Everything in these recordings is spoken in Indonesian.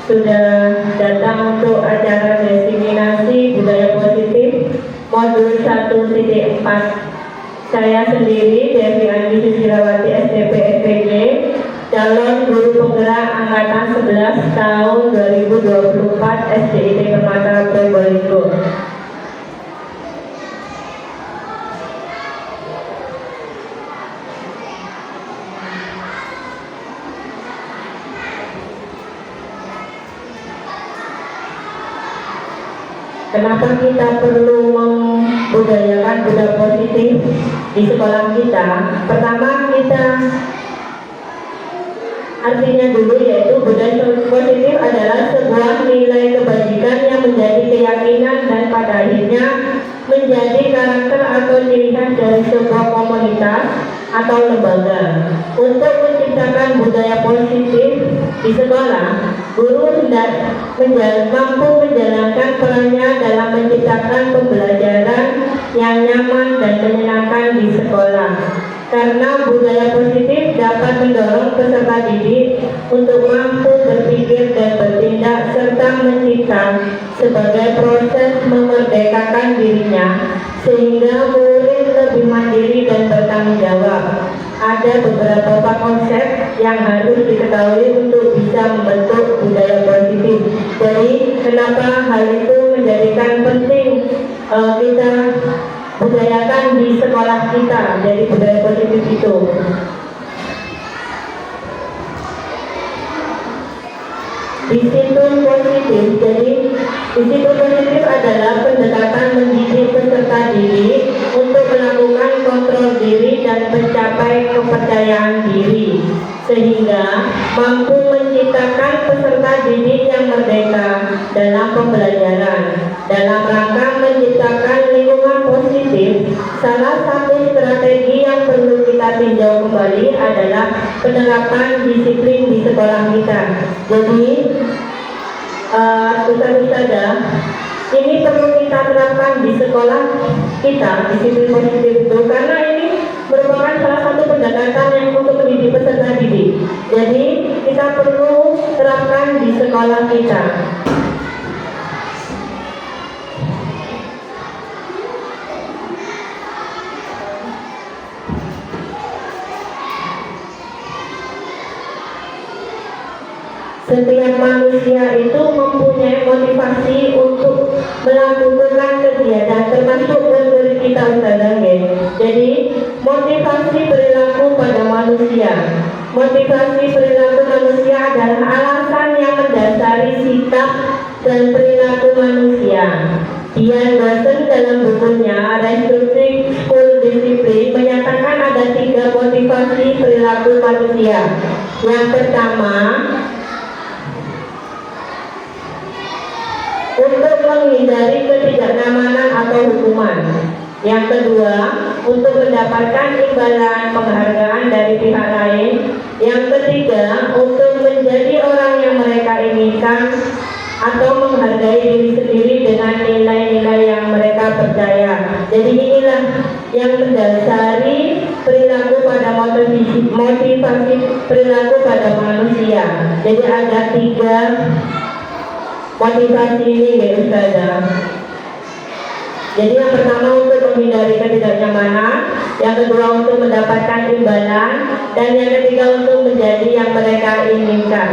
sudah datang untuk acara diseminasi budaya positif modul 1.4. Saya sendiri, Devi Andi Susirawati, SDP SPG, calon guru penggerak angkatan 11 tahun 2024 SDIT Permata Probolinggo. Kenapa kita perlu membudayakan budaya positif di sekolah kita? Pertama, kita artinya dulu yaitu budaya positif adalah sebuah nilai kebajikan yang menjadi keyakinan dan pada akhirnya menjadi karakter atau ciri khas dari sebuah komunitas atau lembaga. Untuk menciptakan budaya positif di sekolah, guru hendak mampu menjalankan perannya dalam menciptakan pembelajaran yang nyaman dan menyenangkan di sekolah. Karena budaya positif dapat mendorong peserta didik untuk mampu berpikir dan bertindak serta mencipta sebagai proses memerdekakan dirinya sehingga murid lebih mandiri dan bertanggung jawab. Ada beberapa konsep yang harus diketahui untuk bisa membentuk budaya positif. Jadi kenapa hal itu menjadikan penting kita budayakan di sekolah kita, dari budaya positif itu. Disiplin positif, jadi disiplin positif adalah pendekatan mendidik peserta didik untuk melakukan kontrol diri dan mencapai kepercayaan diri sehingga mampu menciptakan peserta didik yang merdeka dalam pembelajaran. Dalam rangka menciptakan lingkungan positif, salah satu strategi yang perlu kita tinjau kembali adalah penerapan disiplin di sekolah kita. Jadi ustaz-ustazah, ini perlu kita terapkan di sekolah kita, disiplin positif itu, karena ini merupakan salah satu pendekatan yang untuk mendidik peserta didik. Jadi kita perlu terapkan di sekolah kita. Setiap manusia itu mempunyai motivasi untuk melakukan kegiatan, termasuk dari kita ustazah. Jadi motivasi perilaku pada manusia. Motivasi perilaku manusia adalah alasan yang mendasari sikap dan perilaku manusia. Dian Watson dalam bukunya Restricting School Discipline menyatakan ada 3 motivasi perilaku manusia. Yang pertama, untuk menghindari ketidaknyamanan atau hukuman. Yang kedua, untuk mendapatkan imbalan penghargaan dari pihak lain. Yang ketiga, untuk menjadi orang yang mereka inginkan atau menghargai diri sendiri dengan nilai-nilai yang mereka percaya. Jadi inilah yang mendasari perilaku pada motivasi perilaku pada manusia. Jadi ada 3 motivasi ini ya ustazah. Jadi yang pertama untuk menghindari ketidaknyamanan, yang kedua untuk mendapatkan imbalan, dan yang ketiga untuk menjadi yang mereka inginkan.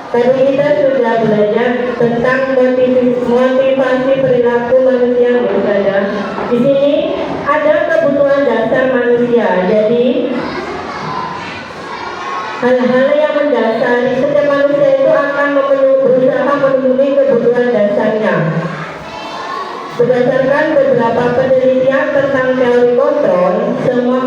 Tadi kita sudah belajar tentang motivasi perilaku manusia, ustazah. Di sini ada kebutuhan dasar manusia. Jadi hal-hal yang mendasari setiap manusia itu akan berusaha memenuhi kebutuhan dasarnya. Berdasarkan beberapa penelitian tentang teori kontrol, semua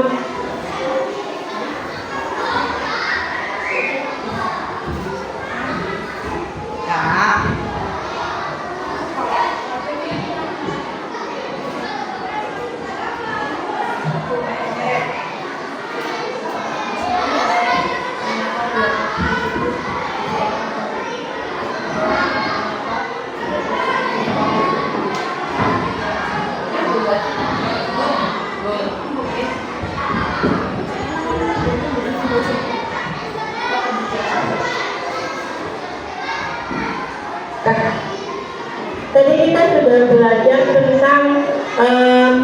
Tadi kita sudah belajar tentang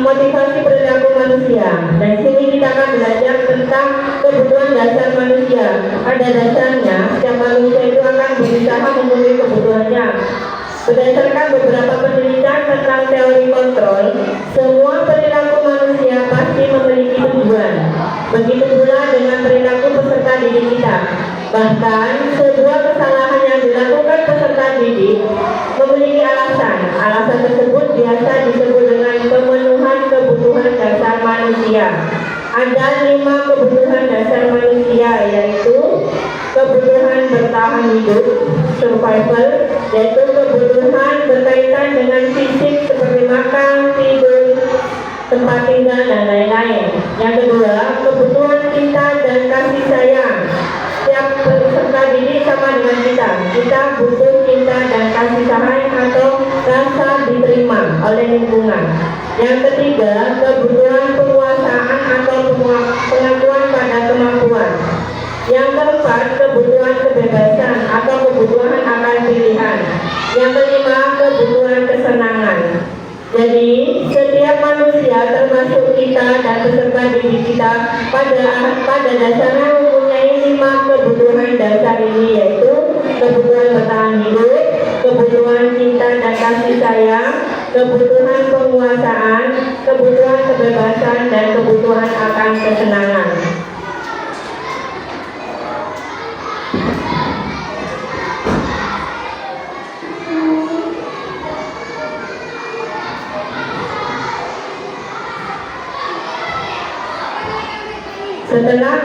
motivasi perilaku manusia. Dan di sini kita akan belajar tentang kebutuhan dasar manusia. Pada dasarnya, setiap manusia itu akan berusaha memenuhi kebutuhannya. Berdasarkan beberapa penelitian tentang teori kontrol, semua perilaku manusia pasti memiliki tujuan. Begitu pula dengan perilaku peserta didik kita. Bahkan, sebuah kesalahan yang dilakukan peserta didik memiliki alasan. Alasan tersebut biasa disebut dengan pemenuhan kebutuhan dasar manusia. Ada 5 kebutuhan dasar manusia, yaitu kebutuhan bertahan hidup, survival, yaitu kebutuhan berkaitan dengan fisik seperti makan, tidur, tempat tinggal, dan lain-lain. Yang kedua, kebutuhan cinta dan kasih sayang. Setiap peserta didik sama dengan kita. Kita butuh cinta dan kasih sayang atau rasa diterima oleh lingkungan. Yang ketiga, kebutuhan penguasaan atau pengakuan pada kemampuan. Yang keempat, kebutuhan kebebasan atau kebutuhan akan pilihan. Yang kelima, kebutuhan kesenangan. Jadi, setiap manusia termasuk kita dan peserta didik kita pada dasarnya mempunyai 5 kebutuhan dasar ini, yaitu kebutuhan bertahan hidup, kebutuhan cinta dan kasih sayang, kebutuhan penguasaan, kebutuhan kebebasan, dan kebutuhan akan kesenangan. Setelah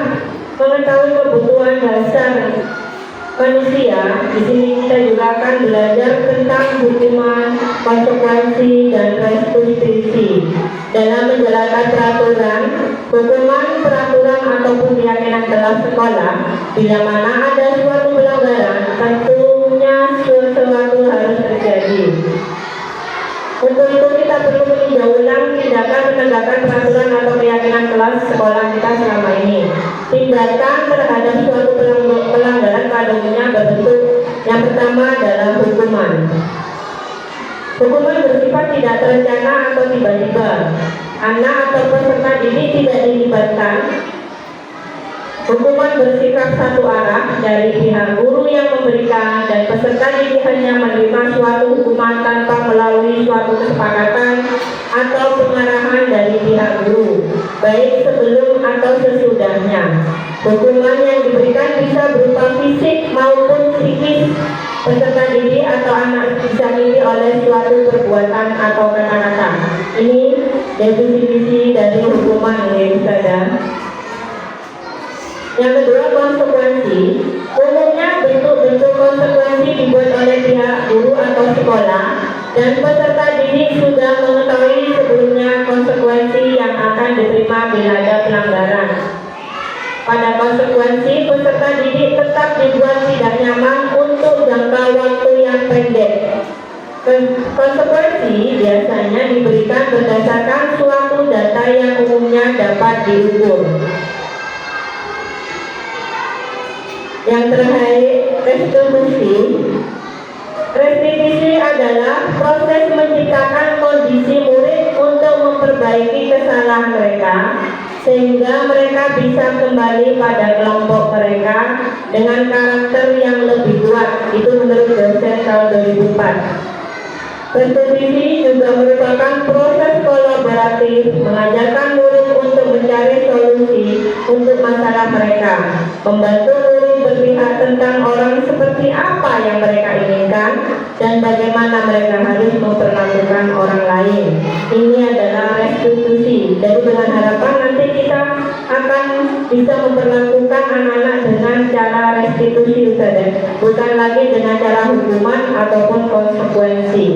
mengetahui kebutuhan dasar manusia, di sini kita juga akan belajar tentang hukuman, konsekuensi, dan restitusi. Dalam menjalankan peraturan, hukuman, peraturan ataupun keyakinan kelas sekolah, bila mana ada suatu pelanggaran, tentunya sesuatu harus terjadi. Untuk itu kita perlu meninjau ulang tindakan penegakan peraturan atau keyakinan kelas sekolah kita selama ini. Tindakan terhadap suatu pelanggaran pada umumnya berbentuk yang pertama adalah hukuman. Hukuman bersifat tidak terencana atau tiba-tiba. Anak atau peserta didik tidak dilibatkan. Hukuman bersikap satu arah dari pihak guru yang memberikan, dan peserta didik hanya menerima suatu hukuman tanpa melalui suatu kesepakatan atau pengarahan dari pihak guru, baik sebelum atau sesudahnya. Hukuman yang diberikan bisa berupa fisik maupun psikis. Peserta didik atau anak bisa didik oleh suatu perbuatan atau kata-kata. Ini definisi dari hukuman, ya saudara. Yang kedua, konsekuensi. Umumnya bentuk-bentuk konsekuensi dibuat oleh pihak guru atau sekolah, dan peserta didik sudah mengetahui sebelumnya konsekuensi yang akan diterima bila ada pelanggaran. Pada konsekuensi, peserta didik tetap dibuat tidak nyaman untuk jangka waktu yang pendek. Konsekuensi biasanya diberikan berdasarkan suatu data yang umumnya dapat diukur. Yang terakhir, restitusi. Restitusi adalah proses menciptakan kondisi murid untuk memperbaiki kesalahan mereka, sehingga mereka bisa kembali pada kelompok mereka dengan karakter yang lebih kuat. Itu menurut dosen tahun 2004. Restitusi juga merupakan proses kolaboratif mengajarkan murid untuk mencari solusi untuk masalah mereka, membantu murid berpihak tentang orang seperti apa yang mereka inginkan dan bagaimana mereka harus memperlakukan orang lain. Ini adalah restitusi. Jadi dengan harapan nanti kita akan bisa memperlakukan anak-anak dengan cara restitusi saja, bukan lagi dengan cara hukuman ataupun konsekuensi.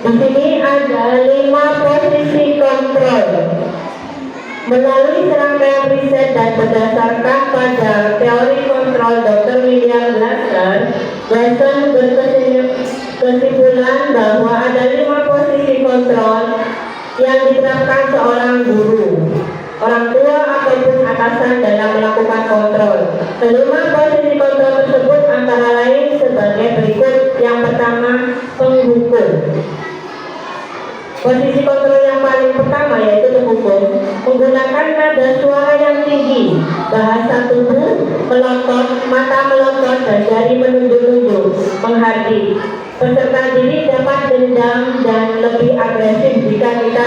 Di sini ada 5 posisi kontrol. Melalui serangkaian riset dan berdasarkan pada teori kontrol Dr. William Glasser, Glasser berkesimpulan bahwa ada 5 posisi kontrol yang diterapkan seorang guru, orang tua ataupun atasan dalam melakukan kontrol. Kelima posisi kontrol tersebut antara lain sebagai berikut. Yang pertama, penghukum. Posisi kontrol yang paling pertama yaitu penghukum, menggunakan nada suara yang tinggi, bahasa tubuh melotot, mata melotot, dan jari menunjuk-nunjuk, menghardik. Peserta didik dapat dendam dan lebih agresif jika kita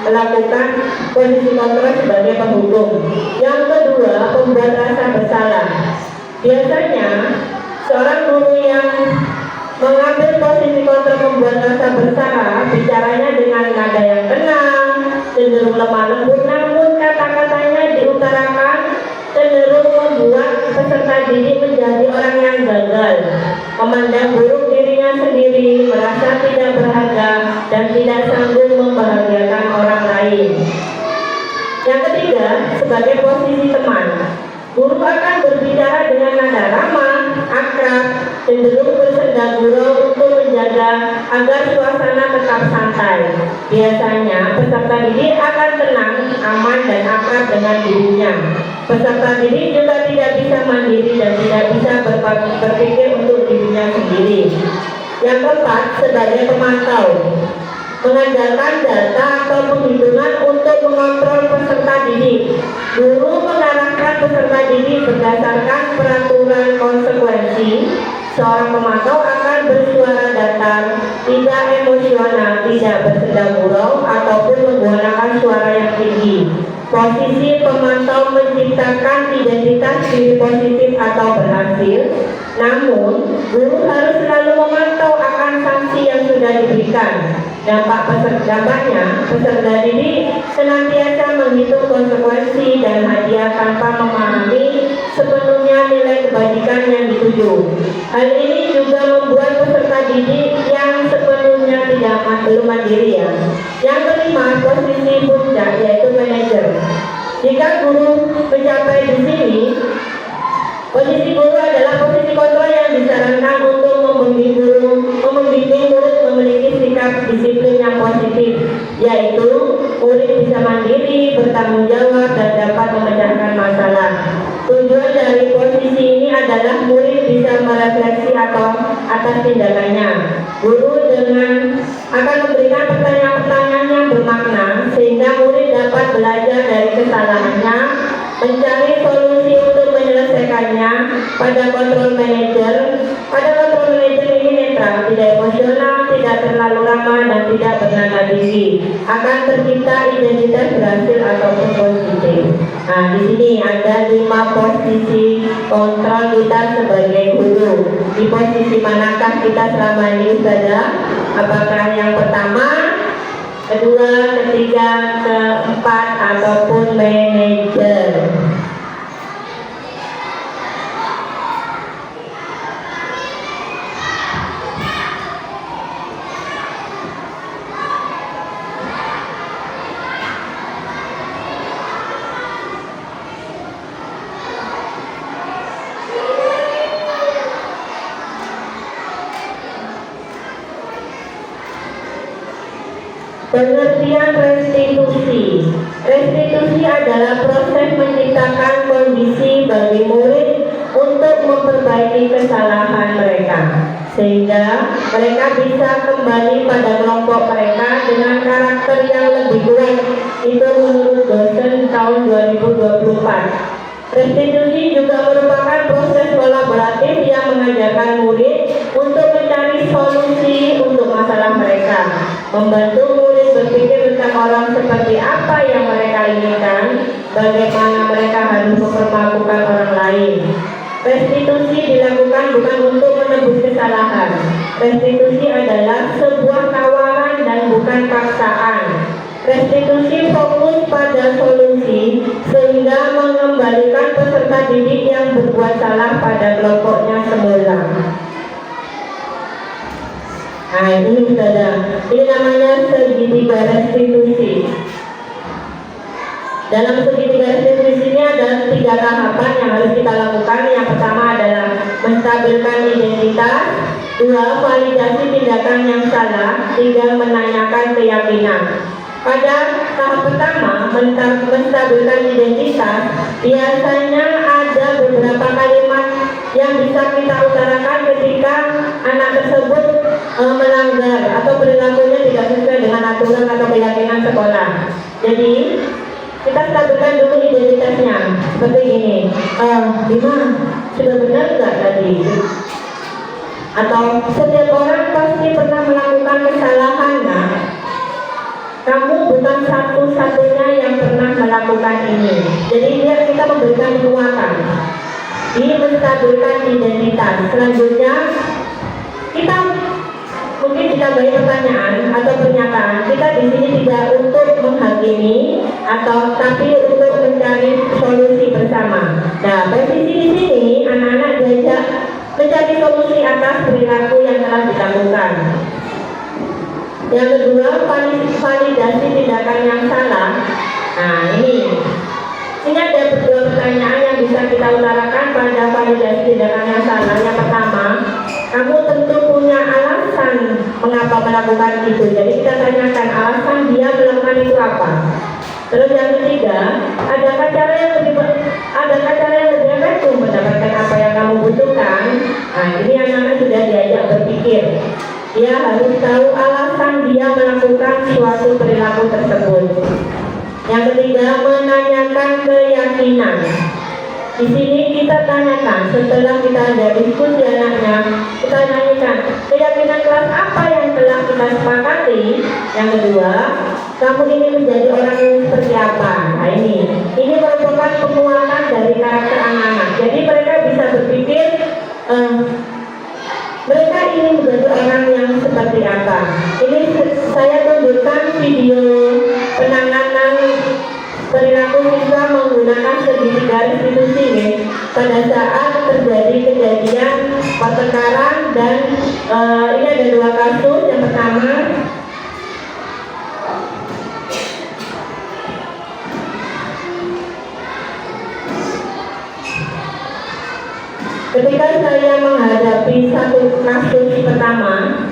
melakukan posisi kontrol sebagai penghukum. Yang kedua, pembuat rasa bersalah. Biasanya seorang guru yang mengambil posisi kontrol membuat rasa bersalah, bicaranya dengan nada yang tenang, cenderung lemah lembut, namun kata-katanya diutarakan cenderung membuat peserta didik menjadi orang yang gagal, memandang buruk dirinya sendiri, merasa tidak berharga, dan tidak sanggup membahagiakan orang lain. Yang ketiga, sebagai posisi teman, guru akan berbicara dengan nada ramah, akrab, cenderung bersenda gurau untuk menjaga agar suasana tetap santai. Biasanya peserta didik akan tenang, aman, dan akrab dengan dirinya. Peserta didik juga tidak bisa mandiri dan tidak bisa berpikir untuk dirinya sendiri. Yang keempat, sebagai pemantau, mengandalkan data atau penghitungan untuk mengontrol peserta didik. Guru mengarahkan peserta didik berdasarkan peraturan konsekuensi. Seorang pemantau akan bersuara datar, tidak emosional, tidak bersenda gurau, ataupun menggunakan suara yang tinggi. Posisi pemantau menciptakan identitas diri positif atau berhasil. Namun, guru harus selalu memantau akan sanksi yang sudah diberikan. Dampaknya, peserta didik senantiasa menghitung konsekuensi dan hadiah tanpa memahami sepenuhnya nilai kebajikan yang dituju. Hal ini juga membuat peserta didik yang sepenuhnya belum mandiri ya. Yang kelima, posisi puncak yaitu manajer. Jika guru mencapai di sini, posisi guru adalah posisi kontrol yang disarankan untuk membimbing murid memiliki sikap disiplin yang positif, yaitu murid bisa mandiri, bertanggung jawab, dan dapat memecahkan masalah. Tujuan dari posisi ini adalah murid bisa merefleksi atas tindakannya. Guru akan memberikan pertanyaan-pertanyaan yang bermakna sehingga murid dapat belajar dari kesalahannya, mencari solusi untuk menyelesaikannya. Pada kontrol manajer ini netral, tidak emosional, tidak terlalu ramah, dan tidak bernada tinggi. Akan tercipta identitas berhasil ataupun positif. Nah, di sini ada 5 posisi kontrol kita sebagai guru. Di posisi manakah kita selama ini, Ustazah? Apakah yang pertama, kedua, ketiga, keempat, ataupun manajer? Pengertian restitusi. Restitusi adalah proses menciptakan kondisi bagi murid untuk memperbaiki kesalahan mereka, sehingga mereka bisa kembali pada kelompok mereka dengan karakter yang lebih kuat. Itu menurut dosen tahun 2024. Restitusi juga merupakan proses kolaboratif yang mengajarkan murid untuk mencari solusi untuk masalah mereka, membantu murid berpikir tentang orang seperti apa yang mereka inginkan, bagaimana mereka harus memperlakukan orang lain. Restitusi dilakukan bukan untuk menebus kesalahan. Restitusi adalah sebuah tawaran dan bukan paksaan. Restitusi fokus pada solusi sehingga mengembalikan peserta didik yang berbuat salah pada kelompoknya semula. Nah, ini sudah, ini namanya segitiga restitusi. Dalam segitiga restitusi ini ada 3 tahapan yang harus kita lakukan. Yang pertama adalah menstabilkan identitas, 2. validasi tindakan yang salah, 3. menanyakan keyakinan. Pada tahap pertama, menstabilkan identitas, biasanya ada beberapa kalimat yang bisa kita utarakan ketika anak tersebut melanggar atau perilakunya tidak sesuai dengan aturan atau keyakinan sekolah. Jadi kita stabilkan dulu identitasnya seperti ini. Bima, sudah benar nggak tadi? Atau setiap orang pasti pernah melakukan kesalahan, nah? Kamu bukan satu-satunya yang pernah melakukan ini. Jadi kita memberikan penguatan. Ini menstabilkan identitas. Selanjutnya kita mungkin ditambahi pertanyaan atau pernyataan. Kita di sini tidak untuk menghakimi atau tapi untuk mencari solusi bersama. Nah, posisi di sini anak-anak diajak mencari solusi atas perilaku yang telah dilakukan. Yang kedua, validasi tindakan yang salah. Nah, ini ada 2 pertanyaan yang bisa kita utarakan pada validasi tindakan yang salah. Yang pertama, kamu tentu punya alasan mengapa melakukan itu. Jadi kita tanyakan alasan dia melakukan itu apa. Terus yang ketiga, adakah cara yang lebih efektif mendapatkan apa yang kamu butuhkan? Nah, ini anak-anak sudah diajak berpikir. Dia harus tahu alasan dia melakukan suatu perilaku tersebut. Yang ketiga, menanyakan keyakinan. Di sini kita tanyakan, setelah kita ada diskusi anaknya, kita tanyakan keyakinan kelas apa yang telah kita sepakati. Yang kedua, kamu ini menjadi orang yang seperti apa? Nah, ini merupakan penguatan dari karakter anak-anak. Jadi mereka bisa berpikir mereka ingin menjadi orang yang seperti apa. Ini saya tunjukkan video penanganan perilaku siswa menggunakan segitiga restitusi pada saat terjadi kejadian pertengkaran. Dan ini ada 2 kasus. Yang pertama, ketika saya menghadapi satu kasus pertama,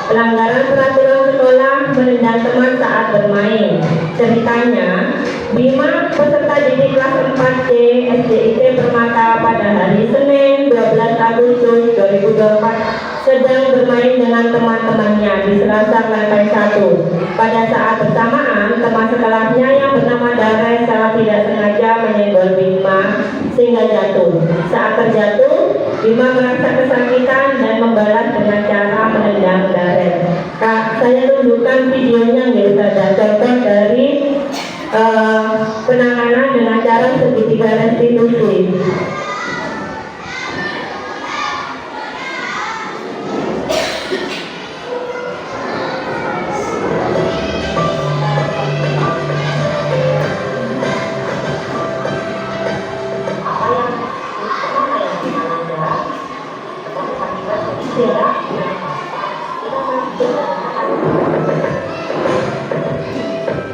pelanggaran peraturan sekolah menendang teman saat bermain. Ceritanya, Bima, peserta didik kelas 4C SDIT Permata pada hari Senin 12 Agustus 2024 sedang bermain dengan teman-temannya di selasar lantai 1. Pada saat bersamaan, teman sekolahnya yang bernama Dara secara tidak sengaja menyenggol Bima sehingga jatuh. Saat terjatuh, Bima merasa kesakitan dan membalas dengan cara menendang Dara. Kak, saya tunjukkan videonya nggak ada contoh dari penanganan dengan cara segitiga restitusi.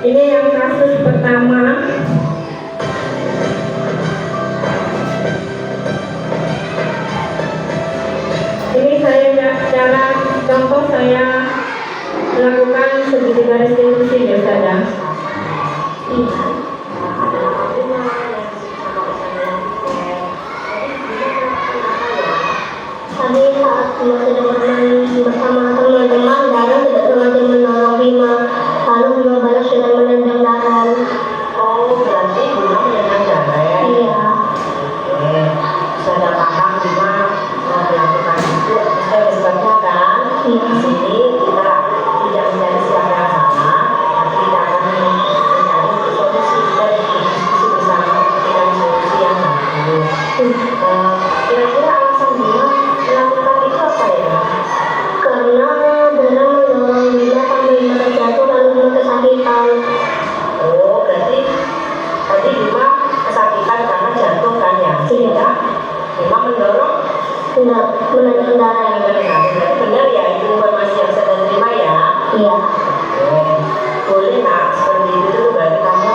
Ini yang kasus pertama. Ini saya cara contoh saya melakukan segitiga restitusi ya saja. Tadi saat Bima sedang bermain bersama teman-teman, Dara tidak sengaja menolong Bima. Lalu Bima balas dengan menendang Dara. Oh, berarti Bima menendang Dara ya? Iya. Sudah paham Bima melakukan itu sebabnya kan? Iya. Di sini kita tidak mencari siapa yang salah, tapi kita akan mencari solusi. Kita diskusi bersama dengan solusi yang bagus. Kira-kira alasan Bima melakukan itu apa ya? Karena Dara mendorong Bima sampai Bima terjatuh lalu Bima kesakitan. Oh, berarti tadi Bima kesakitan karena jatuh kan ya? Iya. Bima mendorong? Tidak, menendang Dara. Berarti benar ya itu informasi yang saya terima ya? Iya. Boleh nak, seperti itu berarti kamu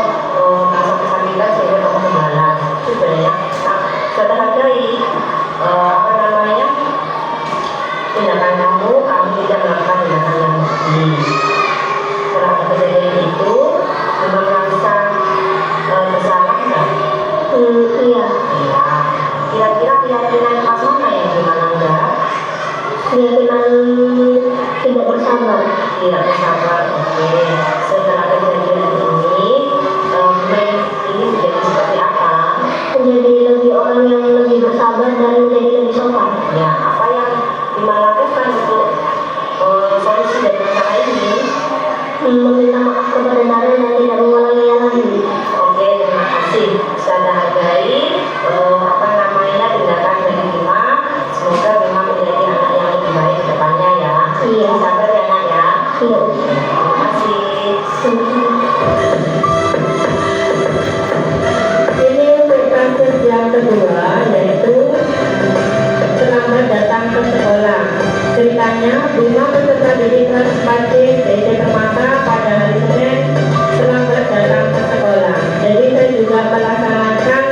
melaksanakan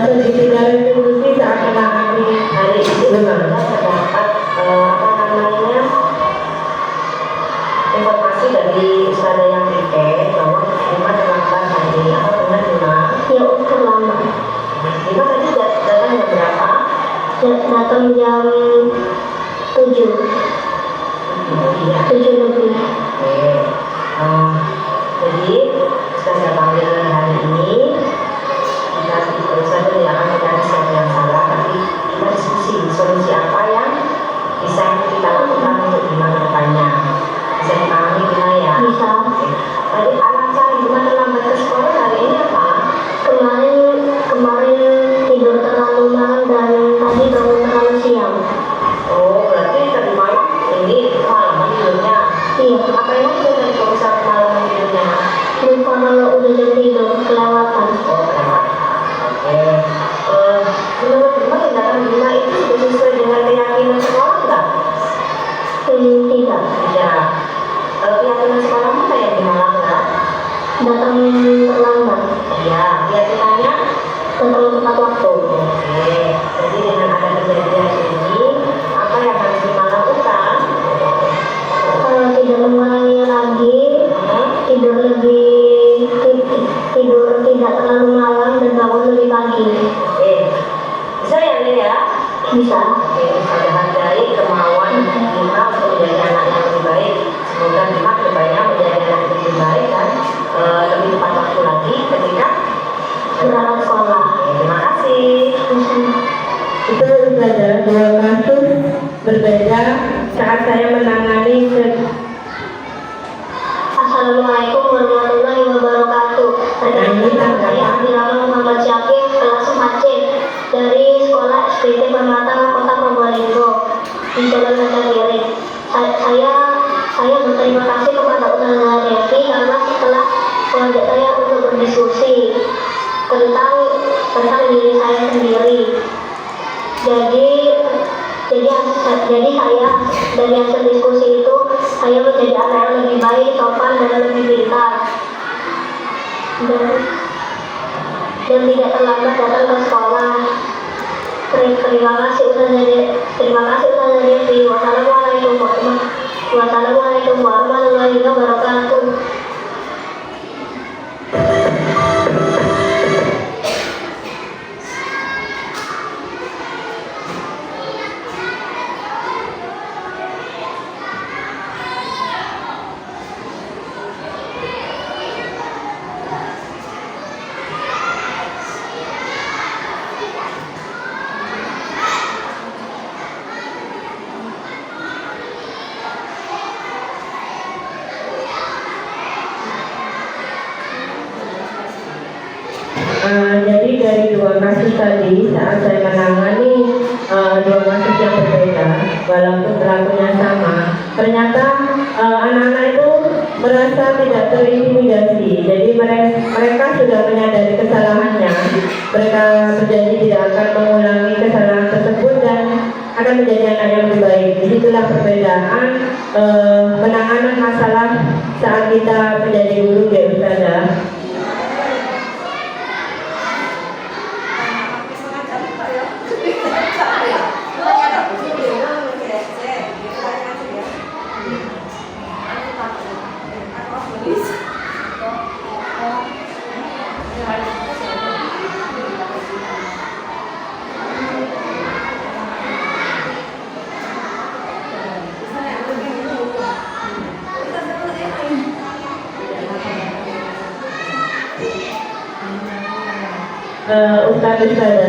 segitiga retribusi saat menangani hari Jumat. Terdapat informasi dari Ustazah yang Ike bahwa Lima terlambat tadi. Apa benar Lima? Ya, terlambat. Lima tadi datang jam berapa? Datang jam 7. Iya. 7 lebih. Oke. Jadi Ustazah panggil hari ini Ustazah tidak akan mencari siapa yang salah, tapi kita diskusi solusi apa yang bisa kita lakukan untuk Lima ke depannya. Bisa dipahami Lima ya? Bisa. Tadi alasan Lima terlambat ke sekolah hari ini apa? Kemarin tidur terlalu malam dan tadi bangun terlalu siang. Oh, berarti tadi malam ini malaman tidurnya. Iya. Ngapain aja tadi kalau sampai malam tidurnya? Lupa kalau udah jam tidur, kelewatan. Oh, lewat. Oke. Menurut Lima tindakan Lima itu sudah sesuai dengan keyakinan sekolah enggak? Tidak. Tidak. Keyakinan sekolah mana yang dimalang enggak? Datang terlambat. Iya. Keyakinannya? Datang tepat waktu. Oke. Jadi dengan ada kejadian ini, apa yang harus Lima lakukan? Tidak mengulangi lagi, tidur tidak terlalu malam dan bangun lebih pagi. Oke. Bisa ya Lin ya? Bisa. Oke, Ustazah hargai kemauan Lima untuk menjadi anak yang lebih baik. Semoga Lima kedepannya menjadi anak yang lebih baik dan lebih tepat waktu lagi ketika Berangkat sekolah. Oke, terima kasih. Itu Ustazah dua kasus berbeda saat saya menangani Assalamualaikum warahmatullahi wabarakatuh. Perkenalkan, saya Abdillah Muhammad Syakir, kelas 4C dari Sekolah SPT Permata Kota Probolinggo di Jalan Nagari. Saya berterima kasih kepada Ustazah Devi karena setelah mengajak saya untuk berdiskusi tentang diri saya sendiri. Jadi saya dari hasil diskusi itu saya menjadi anak yang lebih baik, sopan dan lebih pintar dan tidak terlambat datang ke sekolah. Terima kasih Ustazah Devi. Wassalamualaikum warahmatullahi wabarakatuh. Jadi dari dua kasus tadi saat saya menangani dua kasus yang berbeda walaupun pelakunya sama, ternyata anak-anak itu merasa tidak terintimidasi. Jadi mereka sudah menyadari kesalahannya, mereka berjanji tidak akan mengulangi kesalahan tersebut dan akan menjadi anak yang lebih baik. Disitulah perbedaan penanganan masalah saat kita menjadi guru ya Ustazah.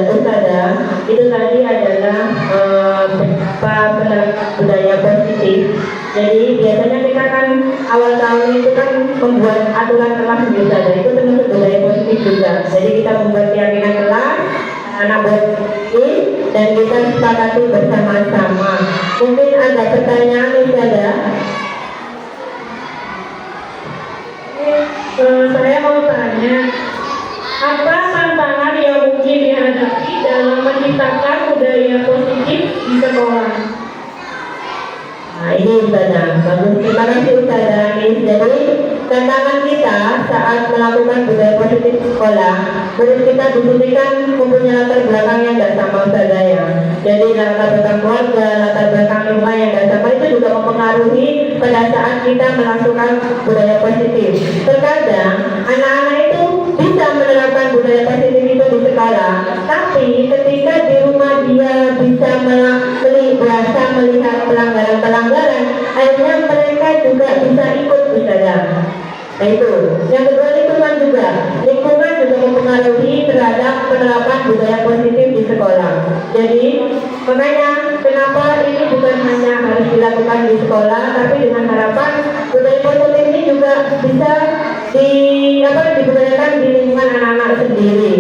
Ustazah, itu tadi adalah budaya positif. Jadi biasanya kita kan awal tahun itu kan membuat aturan kelas Ustazah, itu termasuk budaya positif juga. Jadi kita membuat keyakinan kelas, anak buat ini dan kita sepakati bersama-sama. Mungkin ada pertanyaan Ustazah. Saya mau tanya, apa tantangan yang mungkin dihadapi dalam menciptakan budaya positif di sekolah? Nah ini Ustazah, bagus, terima kasih Ustazah. Jadi tantangan kita saat melakukan budaya positif di sekolah, menurut kita di sini kan mempunyai latar belakang yang tidak sama Ustazah ya. Jadi latar belakang keluarga, latar belakang lingkungan yang tidak sama itu juga mempengaruhi pada saat kita melakukan budaya positif. Terkadang anak-anak itu bisa menerapkan budaya positif itu di sekolah, tapi ketika di rumah dia bisa melihat pelanggaran-pelanggaran, akhirnya mereka juga bisa ikut Ustazah. Nah itu. Yang kedua lingkungan juga mempengaruhi terhadap penerapan budaya positif di sekolah. Jadi makanya kenapa ini bukan hanya harus dilakukan di sekolah, tapi dengan harapan budaya positif ini juga bisa dibudayakan di lingkungan anak-anak sendiri.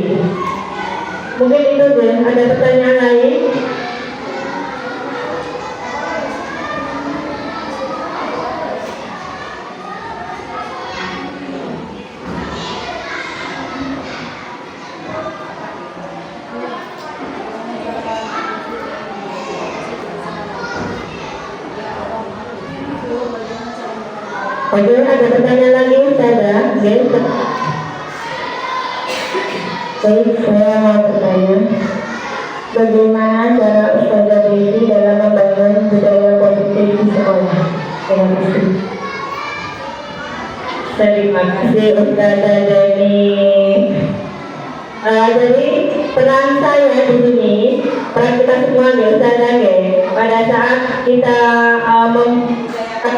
Mungkin itu deh. Ada pertanyaan lain? Oke, ada pertanyaan lagi Ustazah? Baik, saya mau bertanya, bagaimana cara Ustazah Devi dalam membangun budaya positif di sekolah? Terima kasih. Terima kasih Ustazah Devi. Jadi peran saya di sini, peran kita semua Ustazah pada saat kita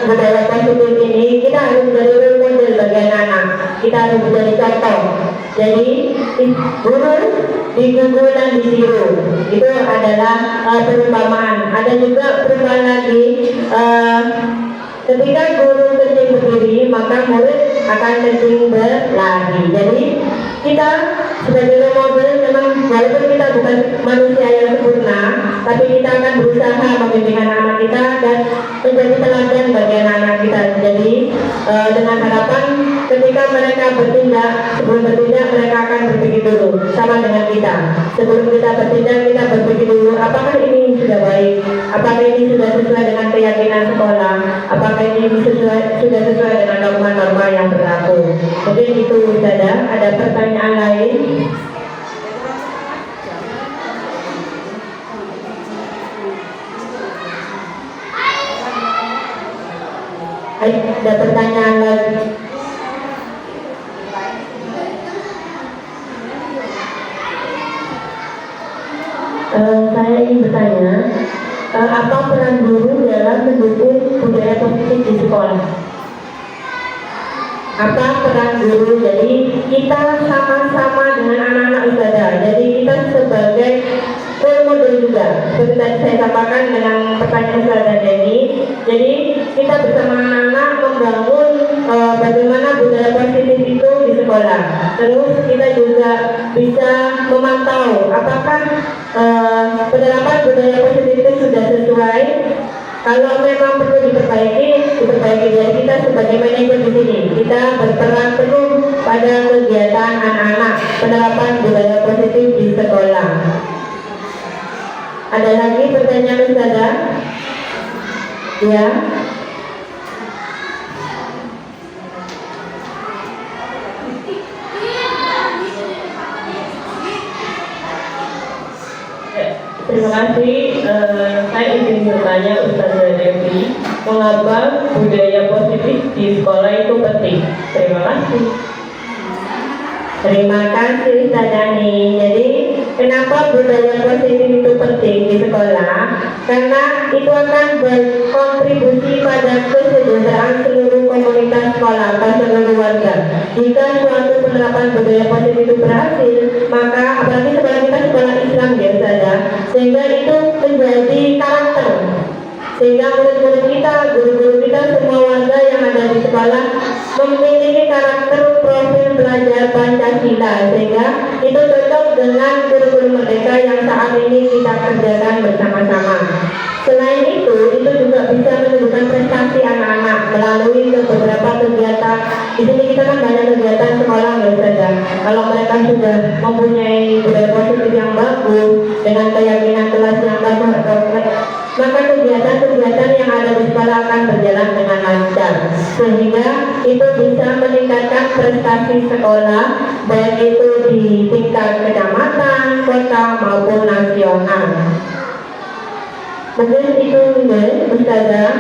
budaya positif ini, kita harus menjadi role model bagi anak-anak. Kita harus menjadi contoh. Jadi guru digugu dan ditiru, itu adalah perumpamaan. Ada juga perumpamaan lagi, ketika guru kencing berdiri, maka murid akan kencing berlari. Jadi kita sebagai role model memang walaupun kita bukan manusia yang sempurna, tapi kita akan berusaha membimbing anak-anak kita dan menjadi teladan bagi anak-anak kita. Jadi dengan harapan ketika mereka bertindak, sebelum bertindak mereka akan berpikir dulu sama dengan kita. Sebelum kita bertindak, kita berpikir dulu apakah ini sudah baik, apakah ini sudah sesuai dengan keyakinan sekolah, apakah ini sudah sesuai dengan norma-norma yang berlaku. Mungkin itu saja. Ada pertanyaan lain? Ada pertanyaan lagi? Saya ingin bertanya, apa peran guru dalam mendukung budaya positif di sekolah? Apa peran guru? Jadi kita sama-sama dengan anak-anak Ustazah. Jadi kita sebagai role model juga. Seperti tadi saya sampaikan dengan pertanyaan Ustazah Deni. Jadi kita bersama anak-anak membangun bagaimana budaya positif itu di sekolah. Terus kita juga bisa memantau apakah penerapan budaya positif itu sudah sesuai. Kalau memang perlu diperbaiki. Dari kita sebagai manajer di sini, kita berperan penuh pada kegiatan anak-anak penerapan budaya positif di sekolah. Ada lagi pertanyaan Ustazah? Ya. Terima kasih. Saya ingin bertanya Ustazah Devi, mengapa budaya positif di sekolah itu penting? Terima kasih. Terima kasih Ustazah Dani. Jadi kenapa budaya positif itu penting di sekolah? Karena itu akan berkontribusi pada kesejahteraan seluruh komunitas sekolah atau seluruh warga. Jika suatu penerapan budaya positif itu berhasil, maka apalagi sekolah kita sekolah Islam biasa, sehingga itu menjadi karakter. Sehingga murid-murid kita, guru-guru kita, semua warga yang ada di sekolah memiliki karakter profil belajar Pancasila, sehingga itu cocok dengan kurikulum merdeka yang saat ini kita kerjakan bersama-sama. Selain itu juga bisa menunjukkan prestasi anak-anak melalui beberapa kegiatan. Di sini kita kan banyak kegiatan sekolah saja. Kalau mereka sudah mempunyai budaya positif yang bagus dengan keyakinan kelas yang bagus, maka kegiatan kegiatan-kegiatan yang ada di sekolah akan berjalan dengan lancar, sehingga itu bisa meningkatkan prestasi sekolah, baik itu di tingkat kecamatan, kota maupun nasional. Mungkin itu Ustazah.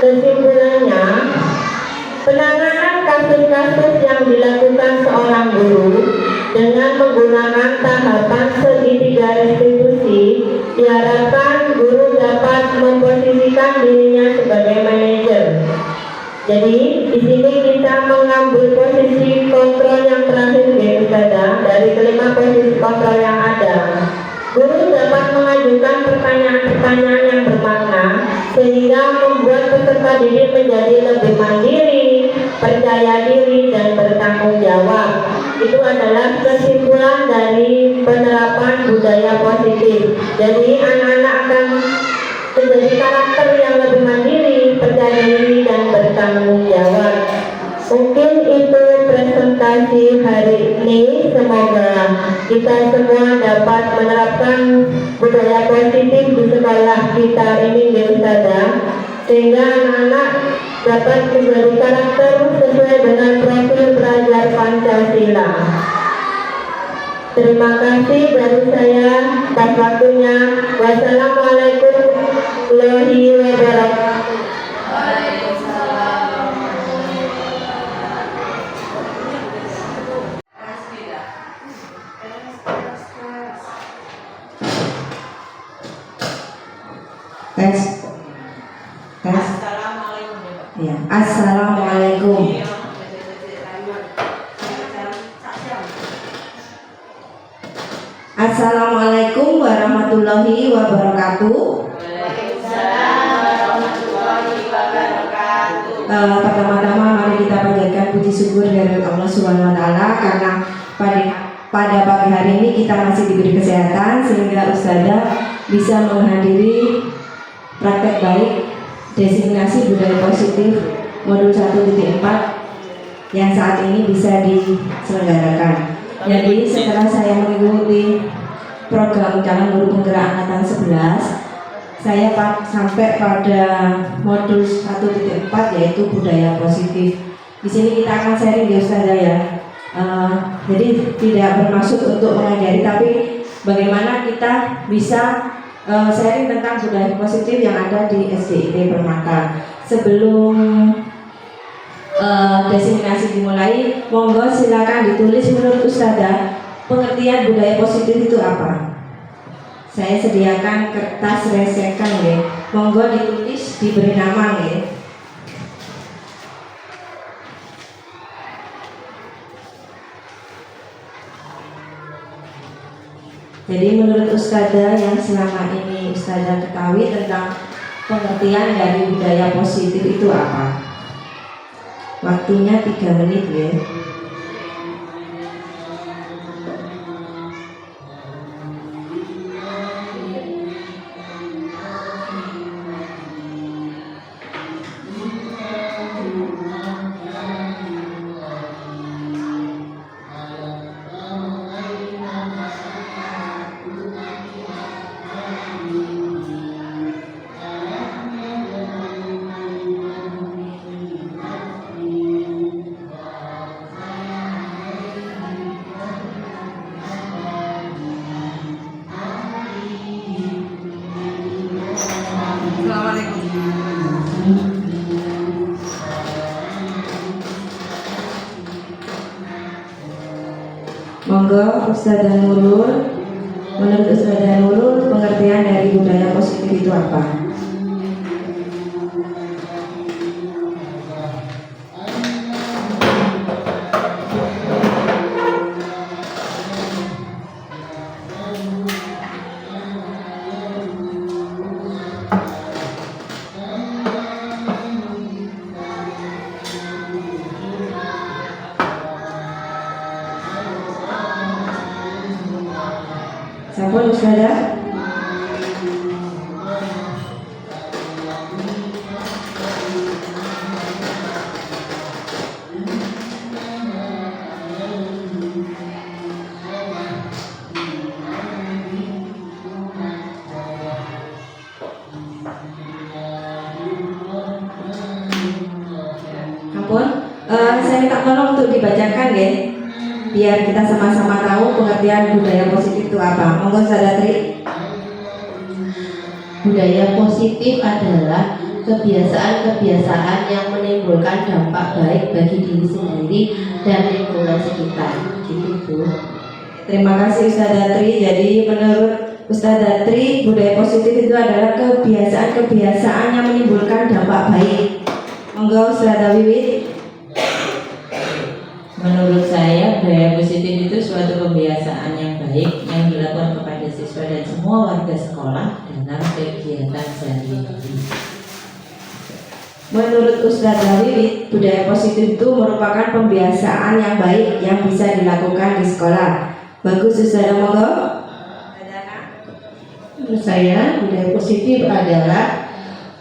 Kesimpulannya, penanganan kasus-kasus yang dilakukan seorang guru dengan menggunakan tahapan segitiga restitusi, diharapkan guru dapat memposisikan dirinya sebagai manajer. Jadi di sini kita mengambil posisi kontrol yang terakhir ya Ustazah, dari kelima posisi kontrol yang ada. Guru dapat mengajukan pertanyaan-pertanyaan yang bermakna sehingga membuat peserta didik menjadi lebih mandiri, percaya diri, dan bertanggung jawab. Itu adalah kesimpulan dari penerapan budaya positif. Jadi anak-anak akan menjadi karakter yang lebih mandiri, percaya diri, dan bertanggung jawab. Mungkin itu presentasi hari ini. Semoga kita semua dapat menerapkan budaya positif di sekolah kita ini ya Ustazah, sehingga anak-anak dapat menjadi karakter sesuai dengan profil pelajar Pancasila. Terima kasih dari saya atas waktunya. Wassalamualaikum warahmatullahi wabarakatuh. Tes. Ya. Assalamualaikum. Assalamualaikum warahmatullahi wabarakatuh. Pertama-tama mari kita panjatkan puji syukur dari Allah Subhanahu wa taala karena pada pagi hari ini kita masih diberi kesehatan sehingga Ustazah bisa menghadiri praktek baik designasi budaya positif modul 1.4 yang saat ini bisa diselenggarakan. Jadi setelah saya mengikuti program calon guru penggerak angkatan 11, saya sampai pada modul 1.4 yaitu budaya positif. Di sini kita akan sharing ya Ustazah ya. Jadi tidak bermaksud untuk mengajari, tapi bagaimana kita bisa sharing tentang budaya positif yang ada di SDIT Permata. Sebelum designasi dimulai, monggo silakan ditulis menurut Ustazah pengertian budaya positif itu apa. Saya sediakan kertas resekan ya. Monggo ditulis, diberi nama ya. Jadi menurut Ustazah yang selama ini Ustazah ketahui tentang pengertian dari budaya positif itu apa? Waktunya 3 menit ya. Monggo Ustazah Nurul, menurut Ustazah Nurul pengertian dari budaya positif itu apa? Sampun Ustazah? Mohon saya minta tolong untuk dibacakan ya, biar kita sama-sama tahu pengertian budaya positif itu apa. Monggo Ustazah Tri. Budaya positif adalah kebiasaan-kebiasaan yang menimbulkan dampak baik bagi diri sendiri dan lingkungan sekitar. Gitu Bu. Terima kasih Ustazah Tri. Jadi menurut Ustazah Tri, budaya positif itu adalah kebiasaan-kebiasaan yang menimbulkan dampak baik. Monggo Ustazah Wiwit. Menurut saya, budaya positif itu suatu kebiasaan yang baik yang dilakukan kepada siswa dan semua warga sekolah dalam kegiatan sehari-hari. Menurut Ustazah Wiwit, budaya positif itu merupakan pembiasaan yang baik yang bisa dilakukan di sekolah. Bagus Ustazah, monggo. Menurut saya, budaya positif adalah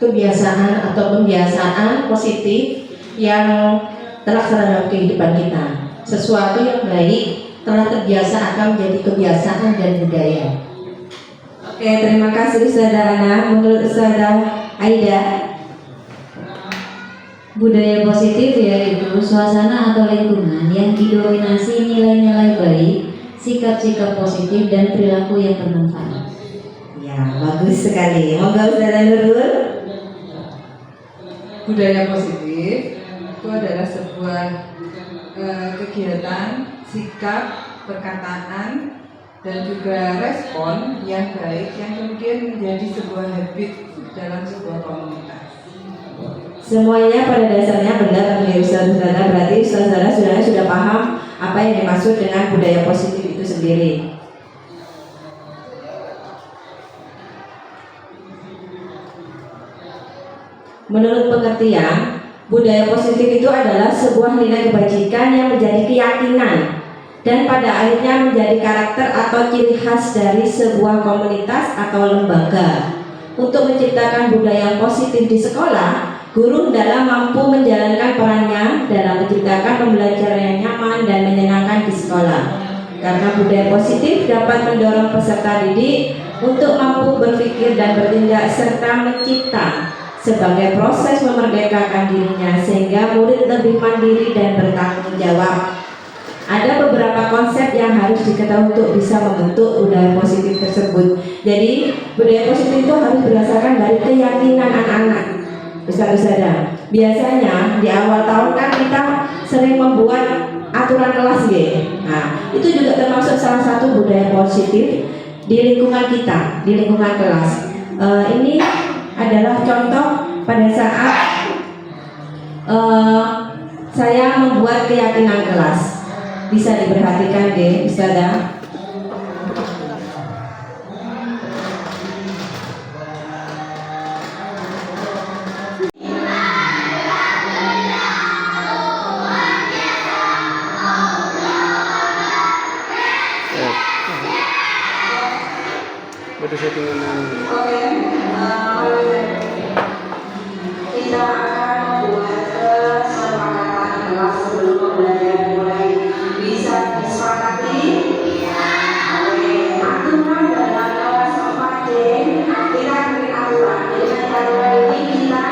kebiasaan atau pembiasaan positif yang terlaksana dalam kehidupan kita. Sesuatu yang baik telah terbiasa akan menjadi kebiasaan dan budaya. Oke, terima kasih Ustazah Ana. Menurut Ustazah Aida, budaya positif yaitu suasana atau lingkungan yang didominasi nilai-nilai baik, sikap-sikap positif dan perilaku yang bermanfaat. ya bagus sekali. Monggo Ustazah Nurul. Budaya positif itu adalah sebuah kegiatan, sikap, perkataan, dan juga respon yang baik yang kemudian menjadi sebuah habit dalam sebuah komunitas. Semuanya pada dasarnya benar ya Ustazah. Berarti Ustazah sudah paham apa yang dimaksud dengan budaya positif itu sendiri. Menurut pengertian, budaya positif itu adalah sebuah nilai kebajikan yang menjadi keyakinan dan pada akhirnya menjadi karakter atau ciri khas dari sebuah komunitas atau lembaga. Untuk menciptakan budaya yang positif di sekolah, guru hendaklah mampu menjalankan perannya dalam menciptakan pembelajaran yang nyaman dan menyenangkan di sekolah. Karena budaya positif dapat mendorong peserta didik untuk mampu berpikir dan bertindak serta mencipta sebagai proses memerdekakan dirinya sehingga murid lebih mandiri dan bertanggung jawab. Ada beberapa konsep yang harus diketahui untuk bisa membentuk budaya positif tersebut. Jadi budaya positif itu harus berdasarkan dari keyakinan anak-anak. Ustazah, biasanya di awal tahun kan kita sering membuat aturan kelas ya. Nah, itu juga termasuk salah satu budaya positif di lingkungan kita, di lingkungan kelas. Ini adalah contoh pada saat saya membuat keyakinan kelas. Bisa diperhatikan deh, Ustazah. Kita akan membuat kesepakatan kelas sebelum pembelajaran mulai. Bisa disepakati aturan dalam kelas 4D. Kita beri aturan. Jadi aturan ini kita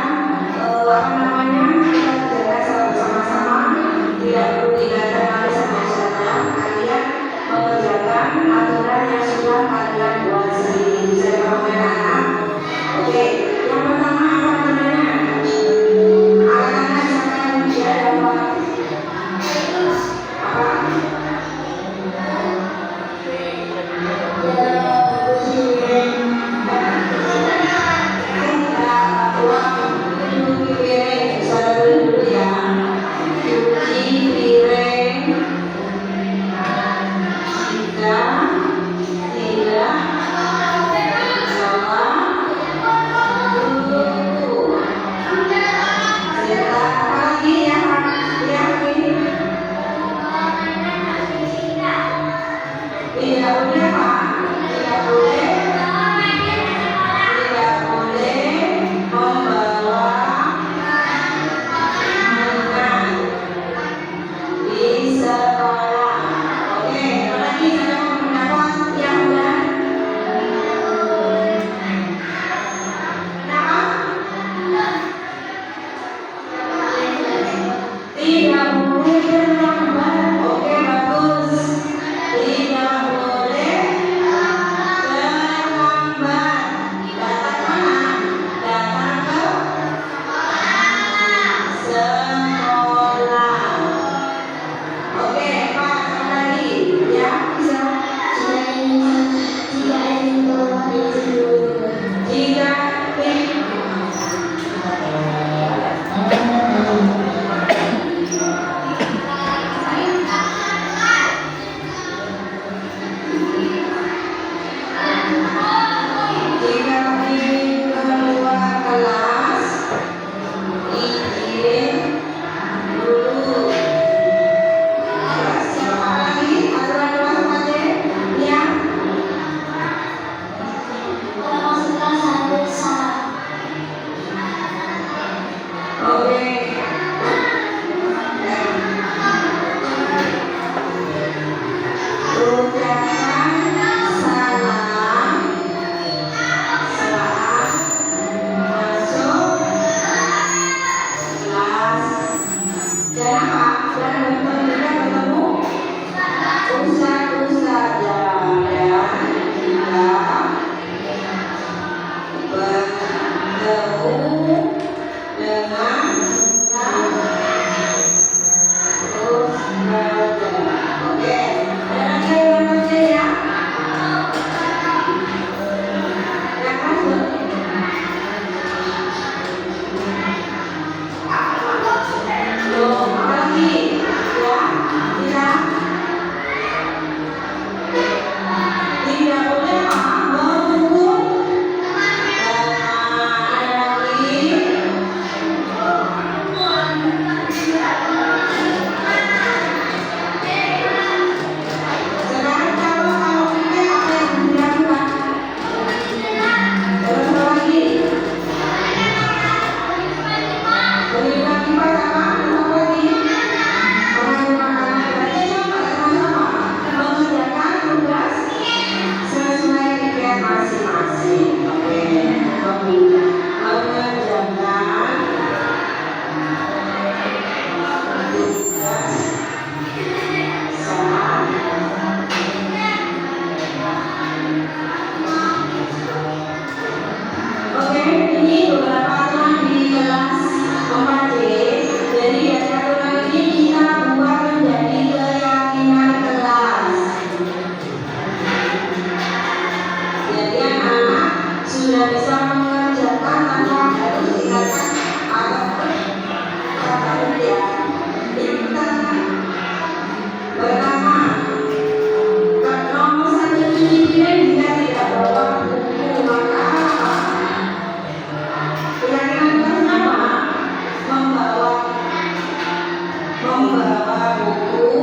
kita jaga sama-sama. Tidak perlu diingatkan oleh saudara. Kalian mengerjakan aturan yang sudah kalian buat sendiri. Bisa diperhatikan. Tidak boleh terlambat. Oke, bagus. Tidak boleh terlambat. Datang mana? Datang ke sekolah. Oke, Pak, satu lagi. Ya, bisa. Jika ingin keluar kelas, izin dulu. Siapa lagi? Aturan kelas aja. Ya. Oke. Ucapkan salam saat masuk kelas. Dan apa? Dan bertemu ustaz-ustazah dan kita bertemu dengan oke, dan yang baca ya. Yang masuk. Loh, apa lagi? Ya, tidak boleh menunggu. Ada lagi. Sekarang kalau kita apa yang dilakukan? Terus apa lagi? Berikan kipas sama apa lagi? Mengambil makanan berarti sama-sama mengerjakan tugas sesuai tiket masing-masing. Oke, mengerjakan tugas sama. Oke, ini beberapa aturan di kelas 4D. Jadi dari aturan ini kita buat menjadi keyakinan kelas. Jadi anak-anak sudah bisa mengerjakan tanpa harus dikatakan atau kata ya. Kita pertama, nomor 1 ini jika tidak bawa buku maka keyakinan kelas apa? Membawa buku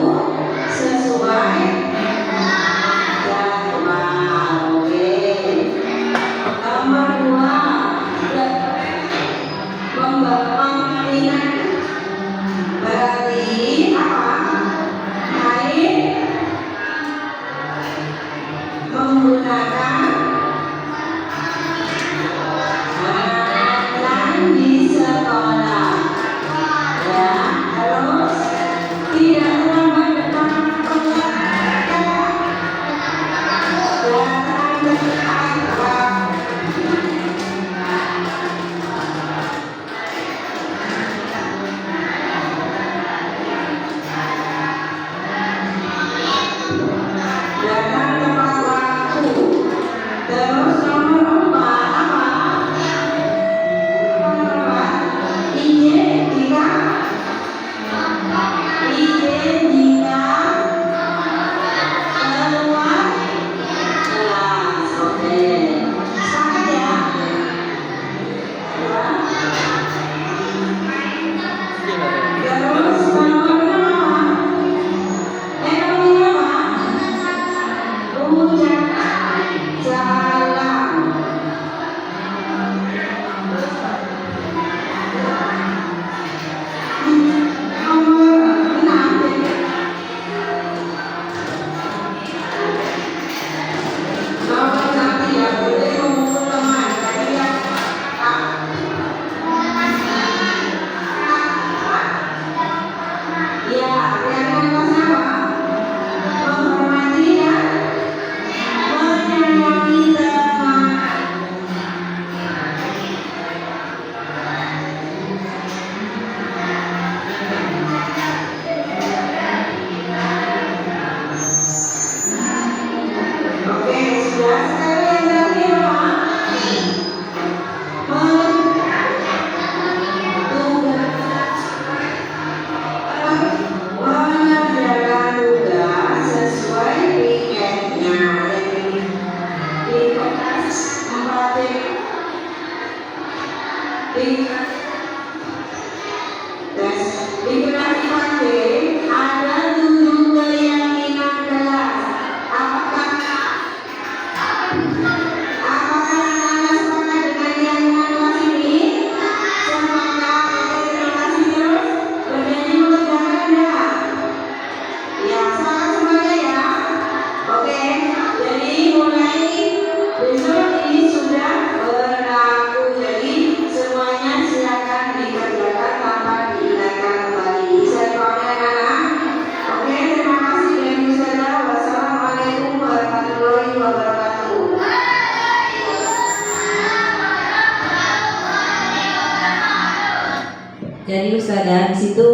sesuai jadwal. Oke. Nomor 2, membawa mainan. Berarti apa? Main menggunakan mainan di sekolah. Ya, terus tidak terlambat datang ke Ya, yang sama. Menghormati dan menyayangi teman. Oke, sudah sekalian lagi ya. Mengerjakan tugas sesuai piketnya. Di kertas 4 di kelas 4D ada 7 keyakinan kelas. Apakah anak-anak sepakat dengan keyakinan kelas ini? Sepakat? Oke, terima kasih terus. Berjanji mengerjakan ya? Ya, sepakat semuanya ya. Oke, jadi mulai besok ini sudah berlaku. Jadi semuanya silakan dikerjakan tanpa diingatkan kembali. Saya pamit anak. Oke, terima kasih dan Ustazah. Wassalamualaikum warahmatullahi wabarakatuh. Jadi Ustazah, di situ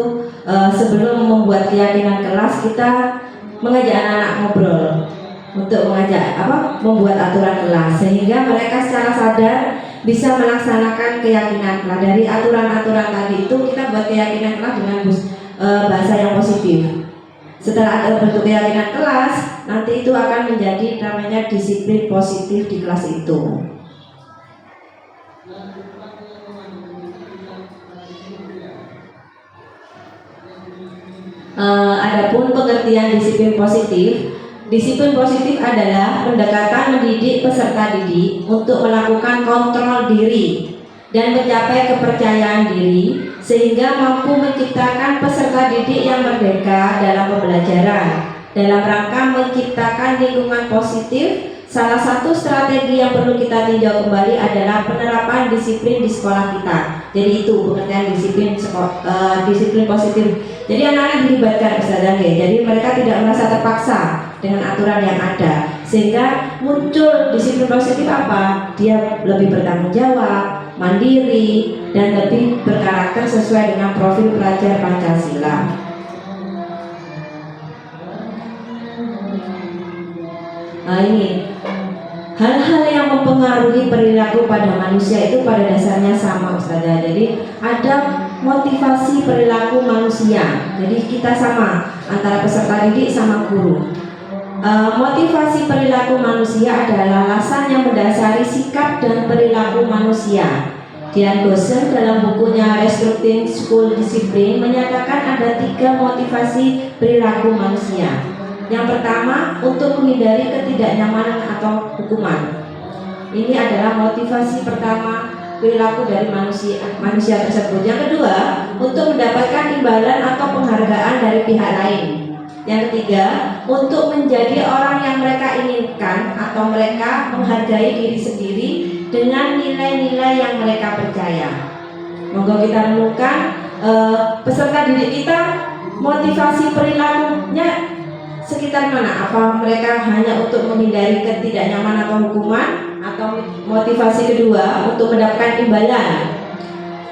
sebelum membuat keyakinan kelas kita mengajak anak-anak ngobrol untuk membuat aturan kelas sehingga mereka secara sadar bisa melaksanakan keyakinan kelas. Dari aturan-aturan tadi itu kita buat keyakinan kelas dengan bahasa yang positif. Setelah ada bentuk keyakinan kelas, nanti itu akan menjadi namanya disiplin positif di kelas itu. Adapun pengertian disiplin positif adalah pendekatan mendidik peserta didik untuk melakukan kontrol diri dan mencapai kepercayaan diri sehingga mampu menciptakan peserta didik yang merdeka dalam pembelajaran. Dalam rangka menciptakan lingkungan positif, salah satu strategi yang perlu kita tinjau kembali adalah penerapan disiplin di sekolah kita. Jadi itu pengertian disiplin positif. Jadi anak-anak dilibatkan Ustazah, jadi mereka tidak merasa terpaksa dengan aturan yang ada, sehingga muncul disiplin positif apa? Dia lebih bertanggung jawab, mandiri, dan lebih berkarakter sesuai dengan profil pelajar Pancasila. Nah, ini hal-hal yang mempengaruhi perilaku pada manusia itu pada dasarnya sama Ustazah. Jadi ada motivasi perilaku manusia. Jadi kita sama antara peserta didik sama guru. Motivasi perilaku manusia adalah alasan yang mendasari sikap dan perilaku manusia. Dian Goosen dalam bukunya Restructuring School Discipline menyatakan ada 3 motivasi perilaku manusia. Yang pertama, untuk menghindari ketidaknyamanan atau hukuman. Ini adalah motivasi pertama perilaku dari manusia tersebut. Yang kedua, untuk mendapatkan imbalan atau penghargaan dari pihak lain. Yang ketiga, untuk menjadi orang yang mereka inginkan atau mereka menghargai diri sendiri dengan nilai-nilai yang mereka percaya. Monggo kita renungkan peserta didik kita, motivasi perilakunya sekitar mana? Apa mereka hanya untuk menghindari ketidaknyamanan atau hukuman? Atau motivasi kedua untuk mendapatkan imbalan?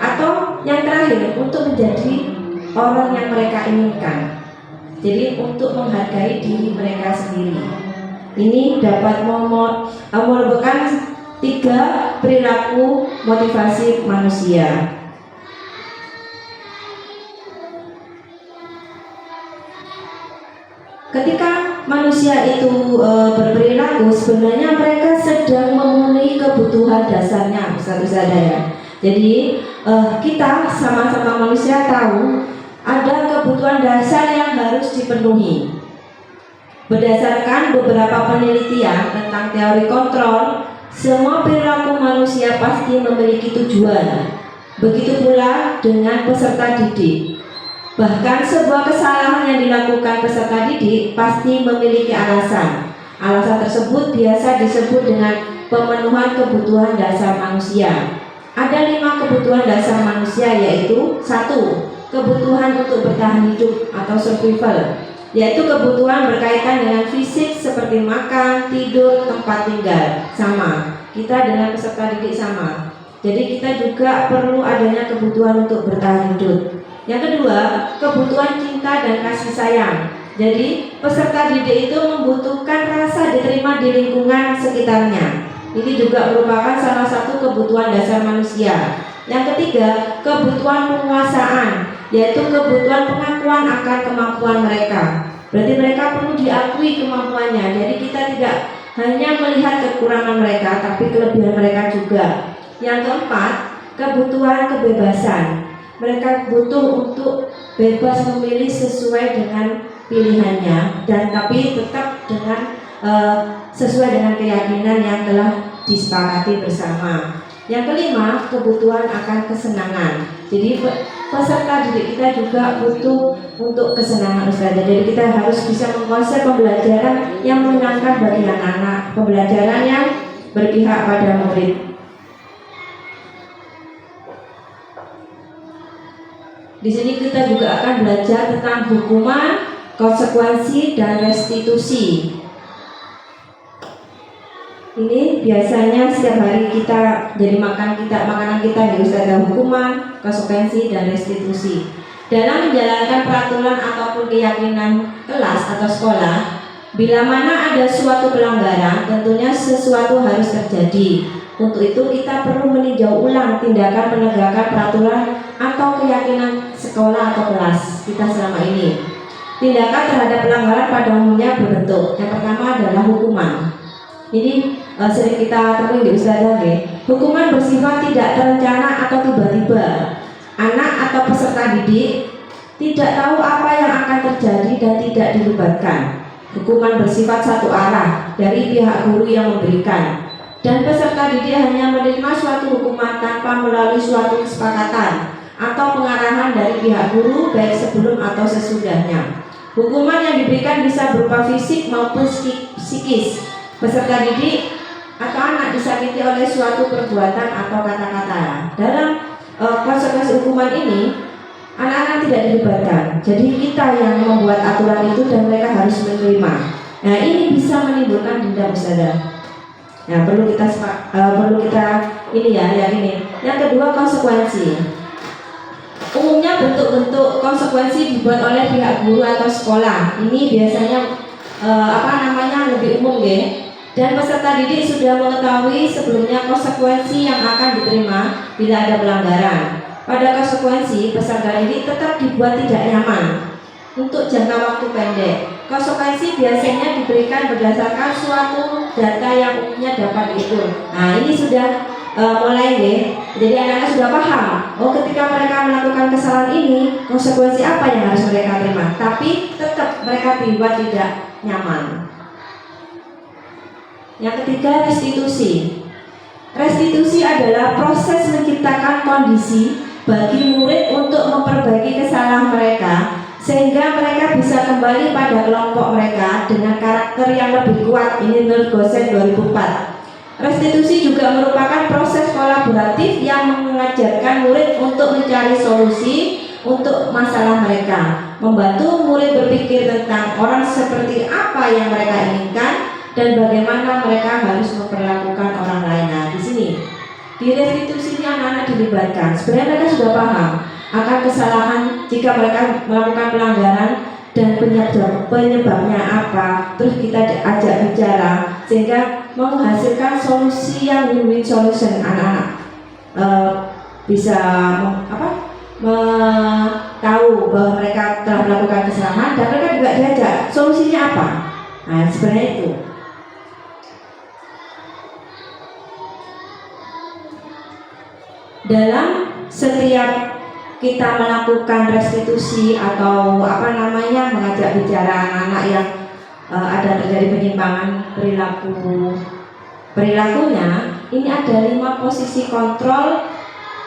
Atau yang terakhir untuk menjadi orang yang mereka inginkan? Jadi untuk menghargai diri mereka sendiri. Ini dapat merupakan 3 perilaku motivasi manusia. Ketika manusia itu berperilaku, sebenarnya mereka sedang memenuhi kebutuhan dasarnya, Ustazah ya. Jadi kita sama-sama manusia tahu ada kebutuhan dasar yang harus dipenuhi. Berdasarkan beberapa penelitian tentang teori kontrol, semua perilaku manusia pasti memiliki tujuan. Begitu pula dengan peserta didik. Bahkan sebuah kesalahan yang dilakukan peserta didik pasti memiliki alasan. Alasan tersebut biasa disebut dengan pemenuhan kebutuhan dasar manusia. Ada 5 kebutuhan dasar manusia, yaitu 1. kebutuhan untuk bertahan hidup atau survival, yaitu kebutuhan berkaitan dengan fisik seperti makan, tidur, tempat tinggal. Sama, kita dengan peserta didik sama. Jadi kita juga perlu adanya kebutuhan untuk bertahan hidup. Yang kedua, kebutuhan cinta dan kasih sayang. Jadi peserta didik itu membutuhkan rasa diterima di lingkungan sekitarnya. Ini juga merupakan salah satu kebutuhan dasar manusia. Yang ketiga, kebutuhan penguasaan, yaitu kebutuhan pengakuan akan kemampuan mereka. Berarti mereka perlu diakui kemampuannya. Jadi kita tidak hanya melihat kekurangan mereka, tapi kelebihan mereka juga. Yang keempat, kebutuhan kebebasan. Mereka butuh untuk bebas memilih sesuai dengan pilihannya, dan tapi tetap dengan sesuai dengan keyakinan yang telah disepakati bersama. Yang kelima, kebutuhan akan kesenangan. Jadi peserta didik kita juga butuh untuk kesenangan Ustazah. Jadi kita harus bisa mengkonsep pembelajaran yang menyenangkan bagi anak-anak, pembelajaran yang berpihak pada murid. Di sini kita juga akan belajar tentang hukuman, konsekuensi, dan restitusi. Ini biasanya setiap hari kita jadi makanan kita di Ustazah, hukuman, konsekuensi, dan restitusi. Dalam menjalankan peraturan ataupun keyakinan kelas atau sekolah, bila mana ada suatu pelanggaran, tentunya sesuatu harus terjadi. Untuk itu kita perlu meninjau ulang tindakan penegakan peraturan atau keyakinan sekolah atau kelas kita selama ini. Tindakan terhadap pelanggaran pada umumnya berbentuk. Yang pertama adalah hukuman. Ini sering kita temui di Ustazah. Hukuman bersifat tidak terencana atau tiba-tiba. Anak atau peserta didik tidak tahu apa yang akan terjadi dan tidak dilibatkan. Hukuman bersifat satu arah dari pihak guru yang memberikan, dan peserta didik hanya menerima suatu hukuman tanpa melalui suatu kesepakatan atau pengarahan dari pihak guru baik sebelum atau sesudahnya. Hukuman yang diberikan bisa berupa fisik maupun psikis. Peserta didik atau anak disakiti oleh suatu perbuatan atau kata-kata. Dalam konsekuensi hukuman ini, anak-anak tidak dilibatkan. Jadi kita yang membuat aturan itu dan mereka harus menerima. Nah, ini bisa menimbulkan dendam Ustazah. Nah, perlu kita ini ya, yang ini. Yang kedua, konsekuensi. Umumnya bentuk-bentuk konsekuensi dibuat oleh pihak guru atau sekolah. Ini biasanya lebih umum ya. Dan peserta didik sudah mengetahui sebelumnya konsekuensi yang akan diterima bila ada pelanggaran. Pada konsekuensi, peserta didik tetap dibuat tidak nyaman untuk jangka waktu pendek. Konsekuensi biasanya diberikan berdasarkan suatu data yang umumnya dapat diukur. Nah, ini sudah mulai deh. Jadi anak-anak sudah paham. Oh, ketika mereka melakukan kesalahan ini, konsekuensi apa yang harus mereka terima. Tapi tetap mereka dibuat tidak nyaman. Yang ketiga, restitusi. Restitusi adalah proses menciptakan kondisi bagi murid untuk memperbaiki kesalahan mereka sehingga mereka bisa kembali pada kelompok mereka dengan karakter yang lebih kuat. Ini menurut Gosen 2004. Restitusi juga merupakan proses kolaboratif yang mengajarkan murid untuk mencari solusi untuk masalah mereka, membantu murid berpikir tentang orang seperti apa yang mereka inginkan dan bagaimana mereka harus memperlakukan orang lain. Nah, di sini di restitusi ini anak-anak dilibatkan. Sebenarnya mereka sudah paham akan kesalahan jika mereka melakukan pelanggaran dan penyebabnya apa. Terus kita ajak bicara sehingga menghasilkan solusi yang win-win solution. Anak-anak bisa tahu bahwa mereka telah melakukan kesalahan dan mereka juga diajak solusinya apa. Nah, sebenarnya itu. Dalam setiap kita melakukan restitusi atau mengajak bicara anak-anak yang ada terjadi penyimpangan perilakunya, ini ada 5 posisi kontrol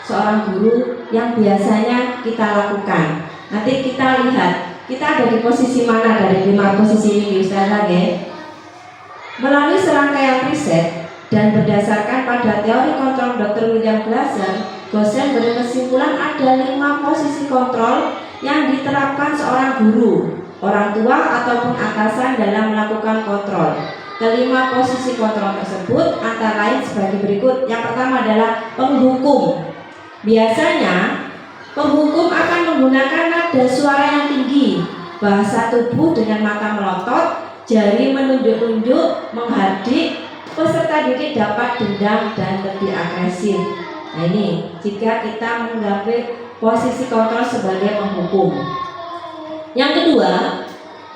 seorang guru yang biasanya kita lakukan. Nanti kita lihat kita ada di posisi mana dari 5 posisi ini Ustazah. Melalui serangkaian riset, Dan berdasarkan pada teori kontrol Dr. William Glasser, Goshen berkesimpulan ada 5 posisi kontrol yang diterapkan seorang guru, orang tua ataupun atasan dalam melakukan kontrol. Kelima posisi kontrol tersebut antara lain sebagai berikut. Yang pertama adalah penghukum. Biasanya penghukum akan menggunakan nada suara yang tinggi, bahasa tubuh dengan mata melotot, jari menunjuk-nunjuk, menghardik. Peserta didik dapat dendam dan lebih agresif. Nah ini jika kita mengambil posisi kontrol sebagai penghukum. Yang kedua,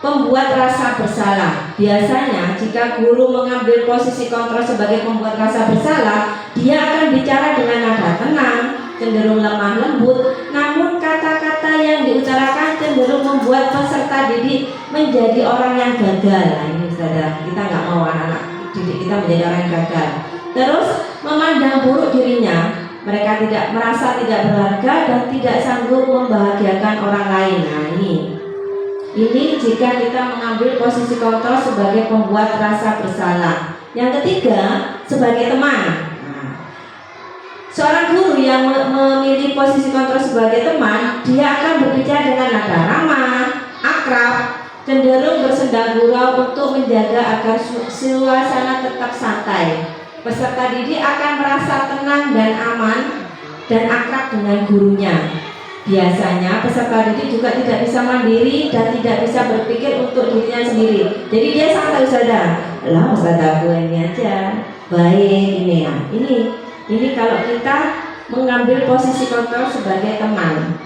pembuat rasa bersalah. Biasanya jika guru mengambil posisi kontrol sebagai pembuat rasa bersalah, dia akan bicara dengan nada tenang, cenderung lemah lembut, namun kata-kata yang diutarakan cenderung membuat peserta didik menjadi orang yang gagal. Nah ini saudara, kita nggak mau anak-anak didik kita menjadi orang yang gagal. Terus memandang buruk dirinya, mereka tidak merasa tidak berharga dan tidak sanggup membahagiakan orang lain. Nah ini jika kita mengambil posisi kontrol sebagai pembuat rasa bersalah. Yang ketiga, sebagai teman. Seorang guru yang memilih posisi kontrol sebagai teman, dia akan berbicara dengan nada ramah, akrab, cenderung bersenda gurau untuk menjaga agar suasana tetap santai. Peserta didik akan merasa tenang dan aman dan akrab dengan gurunya. Biasanya peserta didik juga tidak bisa mandiri dan tidak bisa berpikir untuk dirinya sendiri. Jadi dia santai saja. Lah ustazah aku ini aja baik ini ya. Ini kalau kita mengambil posisi kontrol sebagai teman.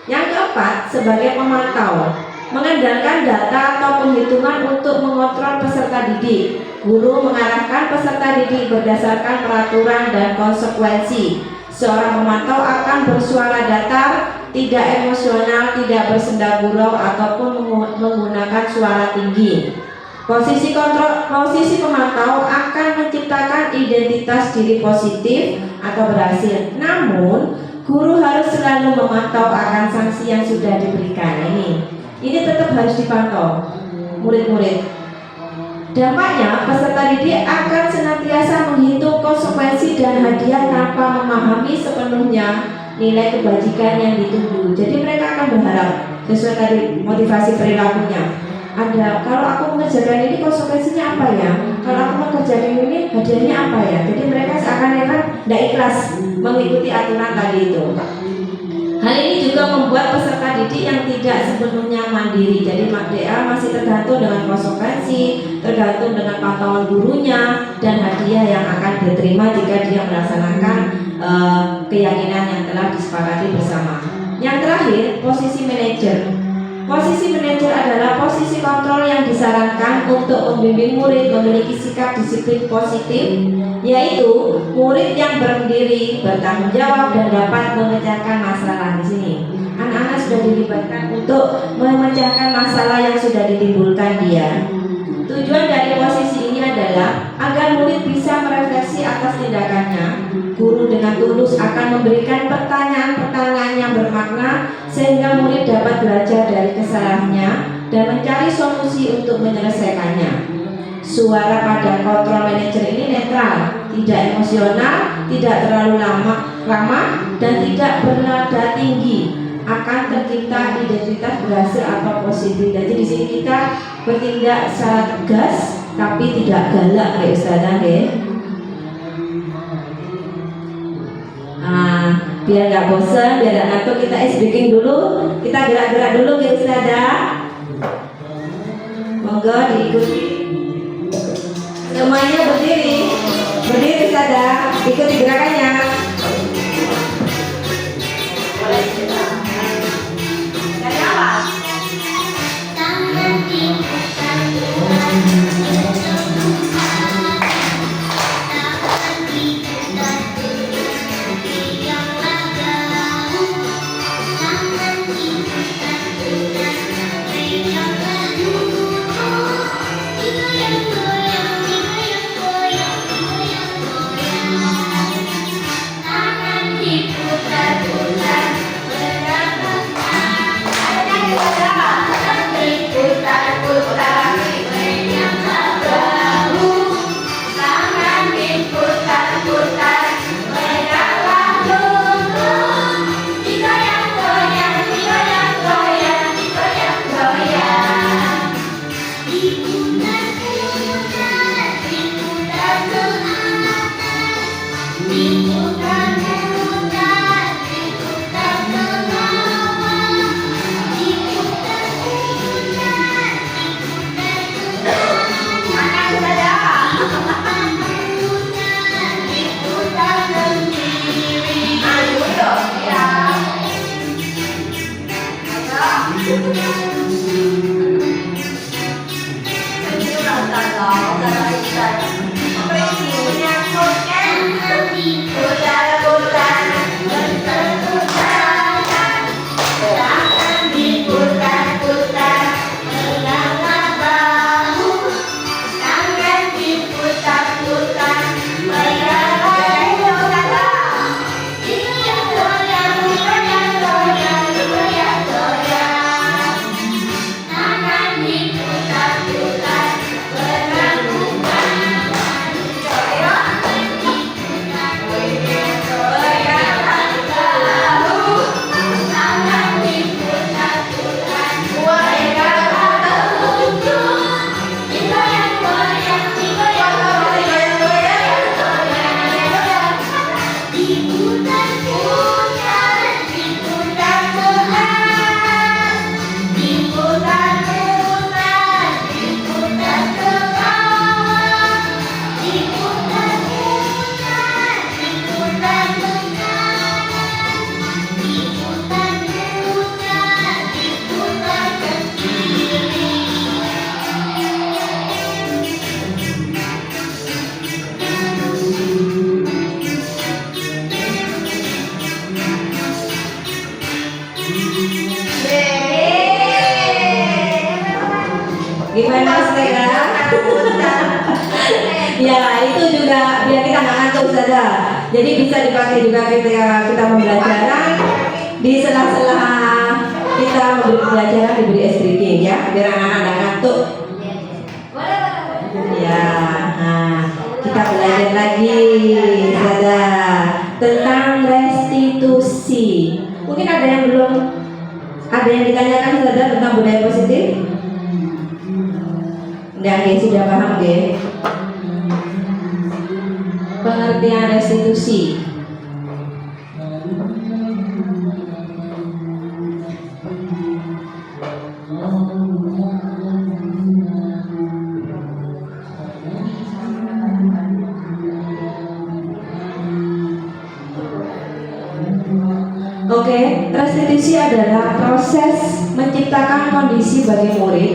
Yang keempat, sebagai pemantau, mengandalkan data atau penghitungan untuk mengontrol peserta didik. Guru mengarahkan peserta didik berdasarkan peraturan dan konsekuensi. Seorang pemantau akan bersuara datar, tidak emosional, tidak bersenda gurau ataupun menggunakan suara tinggi. Posisi pemantau akan menciptakan identitas diri positif atau berhasil. Namun, guru harus selalu memantau akan sanksi yang sudah diberikan. Ini tetap harus dipantau murid-murid. Dampaknya, peserta didik akan senantiasa menghitung konsekuensi dan hadiah tanpa memahami sepenuhnya nilai kebajikan yang dituju. Jadi mereka akan berharap sesuai tadi motivasi perilakunya. Ada, kalau aku mengerjakan ini konsekuensinya apa ya? Kalau aku mengerjakan ini hadiahnya apa ya? Jadi mereka seakan-akan tidak ikhlas mengikuti aturan tadi itu. Hal ini juga membuat peserta didik yang tidak sepenuhnya mandiri. Jadi MADA masih tergantung dengan konsekuensi, tergantung dengan pantauan gurunya dan hadiah yang akan diterima jika dia melaksanakan keyakinan yang telah disepakati bersama. Yang terakhir, posisi manajer. Posisi manajer adalah posisi kontrol yang disarankan untuk membimbing murid memiliki sikap disiplin positif, yaitu murid yang berdiri, bertanggung jawab dan dapat memecahkan masalah. Di sini anak-anak sudah dilibatkan untuk memecahkan masalah yang sudah ditimbulkan dia. Tujuan dari posisi ini adalah agar murid bisa merefleksi atas tindakannya. Guru dengan tulus akan memberikan pertanyaan-pertanyaan yang bermakna sehingga murid dapat belajar dari kesalahannya dan mencari solusi untuk menyelesaikannya. Suara pada kontrol manajer ini netral, tidak emosional, tidak terlalu ramah dan tidak bernada tinggi. Akan tercipta identitas berhasil atau positif. Jadi di sini kita bertindak secara tegas tapi tidak galak kayak ustazah ya. Biar nggak bosan, biar nggak ngantuk, kita ice breaking dulu, kita gerak-gerak dulu ya ustazah. Monggo diikuti. Semuanya berdiri ustazah, ikuti gerakannya. Dari awal. Gimana Stella? Ya itu juga biar kita nggak ngantuk saja. Jadi bisa dipakai juga ketika kita pembelajaran di sela-sela kita memberi pembelajaran diberi es drinking ya, biar anak-anak nggak ngantuk. Ya, nah, kita belajar lagi saja tentang restitusi. Mungkin ada yang belum ada yang ditanyakan saja tentang budaya positif? Enggak, sudah paham ya? Pengertian restitusi. Oke, restitusi adalah proses menciptakan kondisi bagi murid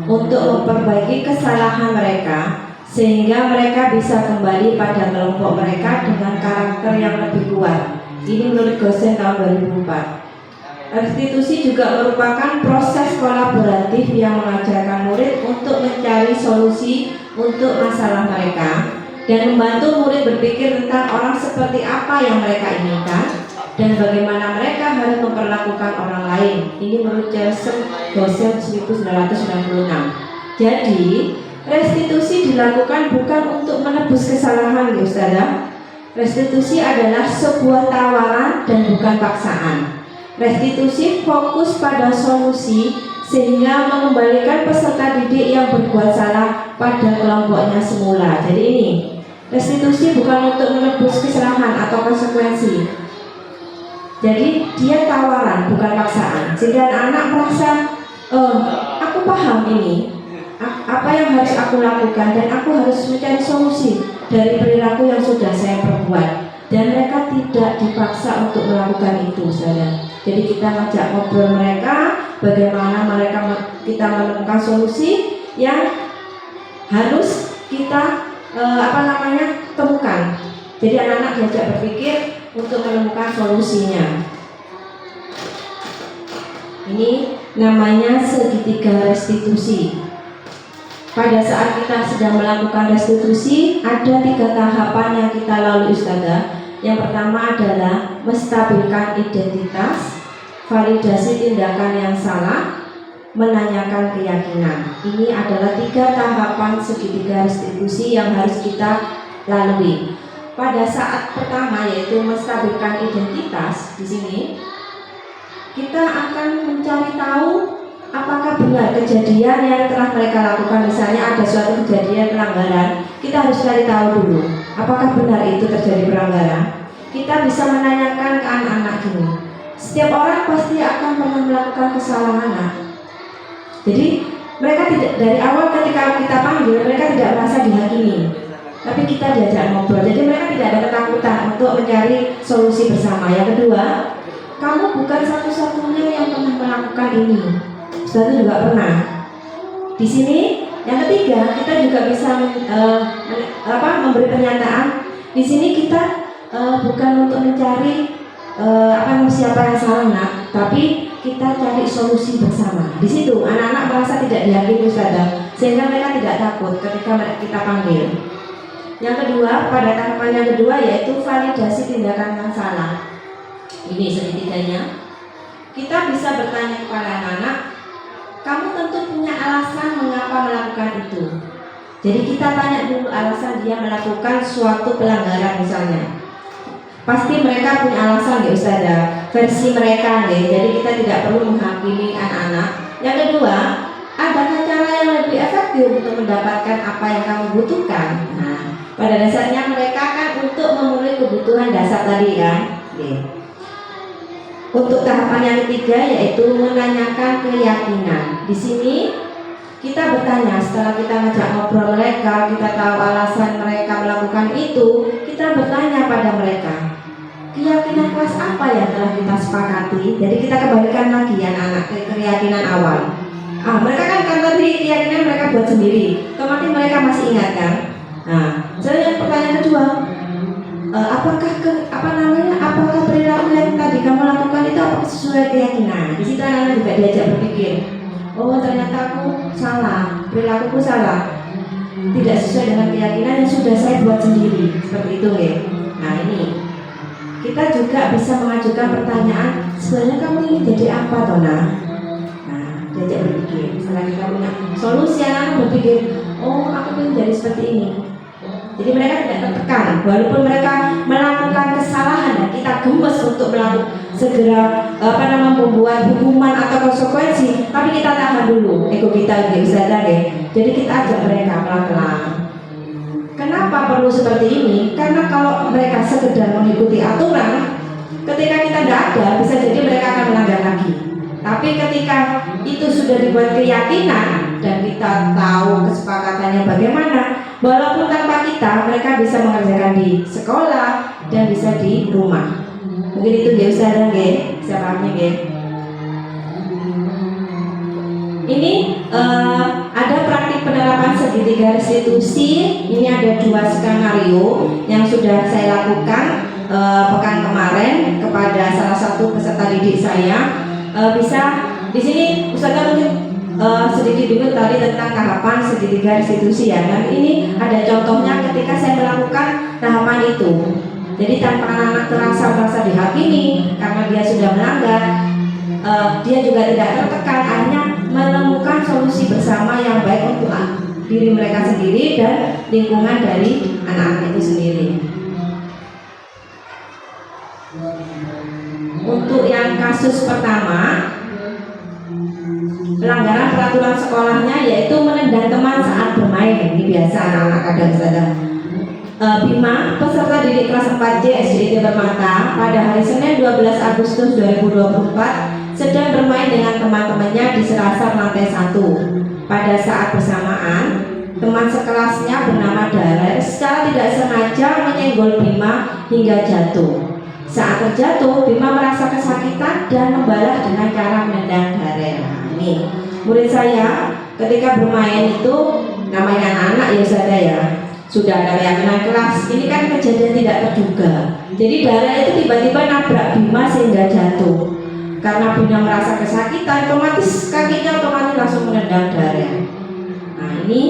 untuk memperbaiki kesalahan mereka sehingga mereka bisa kembali pada kelompok mereka dengan karakter yang lebih kuat. Ini menurut Gosen tahun 2004. Restitusi juga merupakan proses kolaboratif yang mengajarkan murid untuk mencari solusi untuk masalah mereka dan membantu murid berpikir tentang orang seperti apa yang mereka inginkan dan bagaimana mereka harus memperlakukan orang lain. Ini menurut Gosen 1996. Jadi, restitusi dilakukan bukan untuk menebus kesalahan, ya Ustazah. Restitusi adalah sebuah tawaran dan bukan paksaan. Restitusi fokus pada solusi sehingga mengembalikan peserta didik yang berbuat salah pada kelompoknya semula. Jadi ini, restitusi bukan untuk menebus kesalahan atau konsekuensi. Jadi dia tawaran bukan paksaan. Sehingga anak merasa, aku paham ini, apa yang harus aku lakukan dan aku harus mencari solusi dari perilaku yang sudah saya perbuat. Dan mereka tidak dipaksa untuk melakukan itu, saudara. Jadi kita ngajak ngobrol mereka, bagaimana kita menemukan solusi yang harus kita temukan. Jadi anak-anak diajak berpikir untuk menemukan solusinya. Ini namanya segitiga restitusi. Pada saat kita sedang melakukan restitusi, ada 3 tahapan yang kita lalui, Ustazah. Yang pertama adalah menstabilkan identitas, validasi tindakan yang salah, menanyakan keyakinan. Ini adalah 3 tahapan segitiga restitusi yang harus kita lalui. Pada saat pertama yaitu menstabilkan identitas, di sini kita akan mencari tahu apakah benar kejadian yang telah mereka lakukan. Misalnya ada suatu kejadian pelanggaran, kita harus cari tahu dulu apakah benar itu terjadi pelanggaran. Kita bisa menanyakan ke anak-anak gini, setiap orang pasti akan pernah melakukan kesalahan. Jadi mereka tidak, dari awal ketika kita panggil mereka tidak merasa dihakimi, tapi kita diajak ngobrol. Jadi mereka tidak ada ketakutan untuk mencari solusi bersama. Yang kedua, kamu bukan satu-satunya yang pernah melakukan ini. Ustazah juga pernah. Di sini yang ketiga, kita juga bisa memberi pernyataan. Di sini kita bukan untuk mencari siapa yang salah, nak, tapi kita cari solusi bersama. Di situ anak-anak merasa tidak diyakini Ustazah, sehingga mereka tidak takut ketika kita panggil. Yang kedua, pada tahapan yang kedua yaitu validasi tindakan yang salah. Ini segitiganya. Kita bisa bertanya kepada anak-anak, kamu tentu punya alasan mengapa melakukan itu. Jadi kita tanya dulu alasan dia melakukan suatu pelanggaran misalnya. Pasti mereka punya alasan ya Ustazah, versi mereka nih. Jadi kita tidak perlu menghakimi anak-anak. Yang kedua, adakah cara yang lebih efektif untuk mendapatkan apa yang kamu butuhkan? Nah, pada dasarnya mereka kan untuk memenuhi kebutuhan dasar tadi kan. Untuk tahapan yang ketiga yaitu menanyakan keyakinan. Di sini kita bertanya, setelah kita ngajak ngobrol mereka, kita tahu alasan mereka melakukan itu, kita bertanya pada mereka, keyakinan kelas apa yang telah kita sepakati. Jadi kita kembalikan lagi ya anak keyakinan awal. Mereka kan tadi keyakinan mereka buat sendiri, otomatis mereka masih ingat kan. Nah, saya pertanyaan kedua, apakah perilaku yang tadi kamu lakukan itu apakah sesuai keyakinan? Di situ anak-anak juga diajak berpikir, oh ternyata aku salah, perilakuku salah, tidak sesuai dengan keyakinan yang sudah saya buat sendiri, seperti itu ya. Nah ini kita juga bisa mengajukan pertanyaan, sebenarnya kamu ingin jadi apa Tona? Nah diajak berpikir, setelah kita punya solusi, anak-anak berpikir, oh aku ingin jadi seperti ini. Jadi mereka tidak tertekan, walaupun mereka melakukan kesalahan dan kita gemes untuk segera membuat hukuman atau konsekuensi, tapi kita tahan dulu ego kita Ustazah ya. Jadi kita ajak mereka pelan-pelan. Kenapa perlu seperti ini? Karena kalau mereka sekedar mengikuti aturan, ketika kita tidak ada, bisa jadi mereka akan melanggar lagi. Tapi ketika itu sudah dibuat keyakinan dan kita tahu kesepakatannya bagaimana, walaupun tanpa kita, mereka bisa mengerjakan di sekolah dan bisa di rumah. Mungkin itu ya Ustazah nggih, bisa pahamnya nggih. Ini ada praktik penerapan segitiga restitusi. Ini ada 2 skenario yang sudah saya lakukan pekan kemarin kepada salah satu peserta didik saya. Bisa di sini Ustazah mungkin sedikit dulu tadi tentang tahapan segitiga restitusi ya. Dan ini ada contohnya ketika saya melakukan tahapan itu. Jadi tanpa anak-anak merasa dihakimi karena dia sudah melanggar, dia juga tidak tertekan, hanya menemukan solusi bersama yang baik untuk diri mereka sendiri dan lingkungan dari anak-anak itu sendiri. Untuk yang kasus pertama, pelanggaran peraturan sekolahnya yaitu menendang teman saat bermain. Ini biasa anak-anak kadang sadar. Bima, peserta didik kelas 4C SDIT Permata, pada hari Senin 12 Agustus 2024 sedang bermain dengan teman-temannya di Serasar lantai 1. Pada saat bersamaan, teman sekelasnya bernama Darer secara tidak sengaja menyenggol Bima hingga jatuh. Saat terjatuh, Bima merasa kesakitan dan membalas dengan cara menendang Darer. Ini murid saya ketika bermain itu, namanya anak-anak ya Ustazah ya, sudah ada keyakinan kelas. Ini kan kejadian tidak terduga. Jadi Darer itu tiba-tiba nabrak Bima sehingga jatuh. Karena Bima merasa kesakitan, otomatis kakinya langsung menendang Darer. Nah ini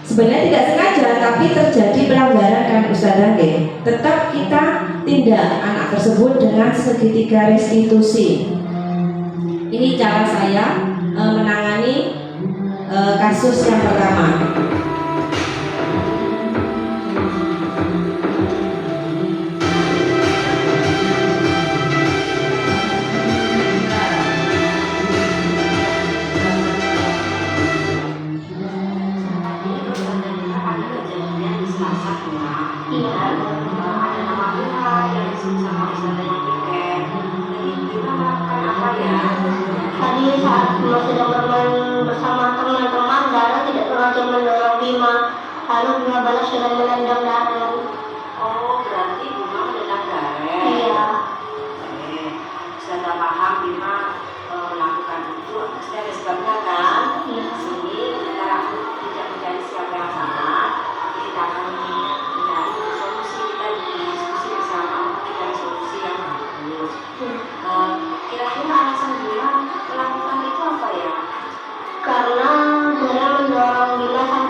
sebenarnya tidak sengaja, tapi terjadi pelanggaran kan Ustazah nggih. Tetap kita tindak anak tersebut dengan segitiga restitusi. Ini cara saya menangani kasus yang pertama. Tadi saat Bima sedang bermain bersama teman-teman, Dara tidak sengaja mendorong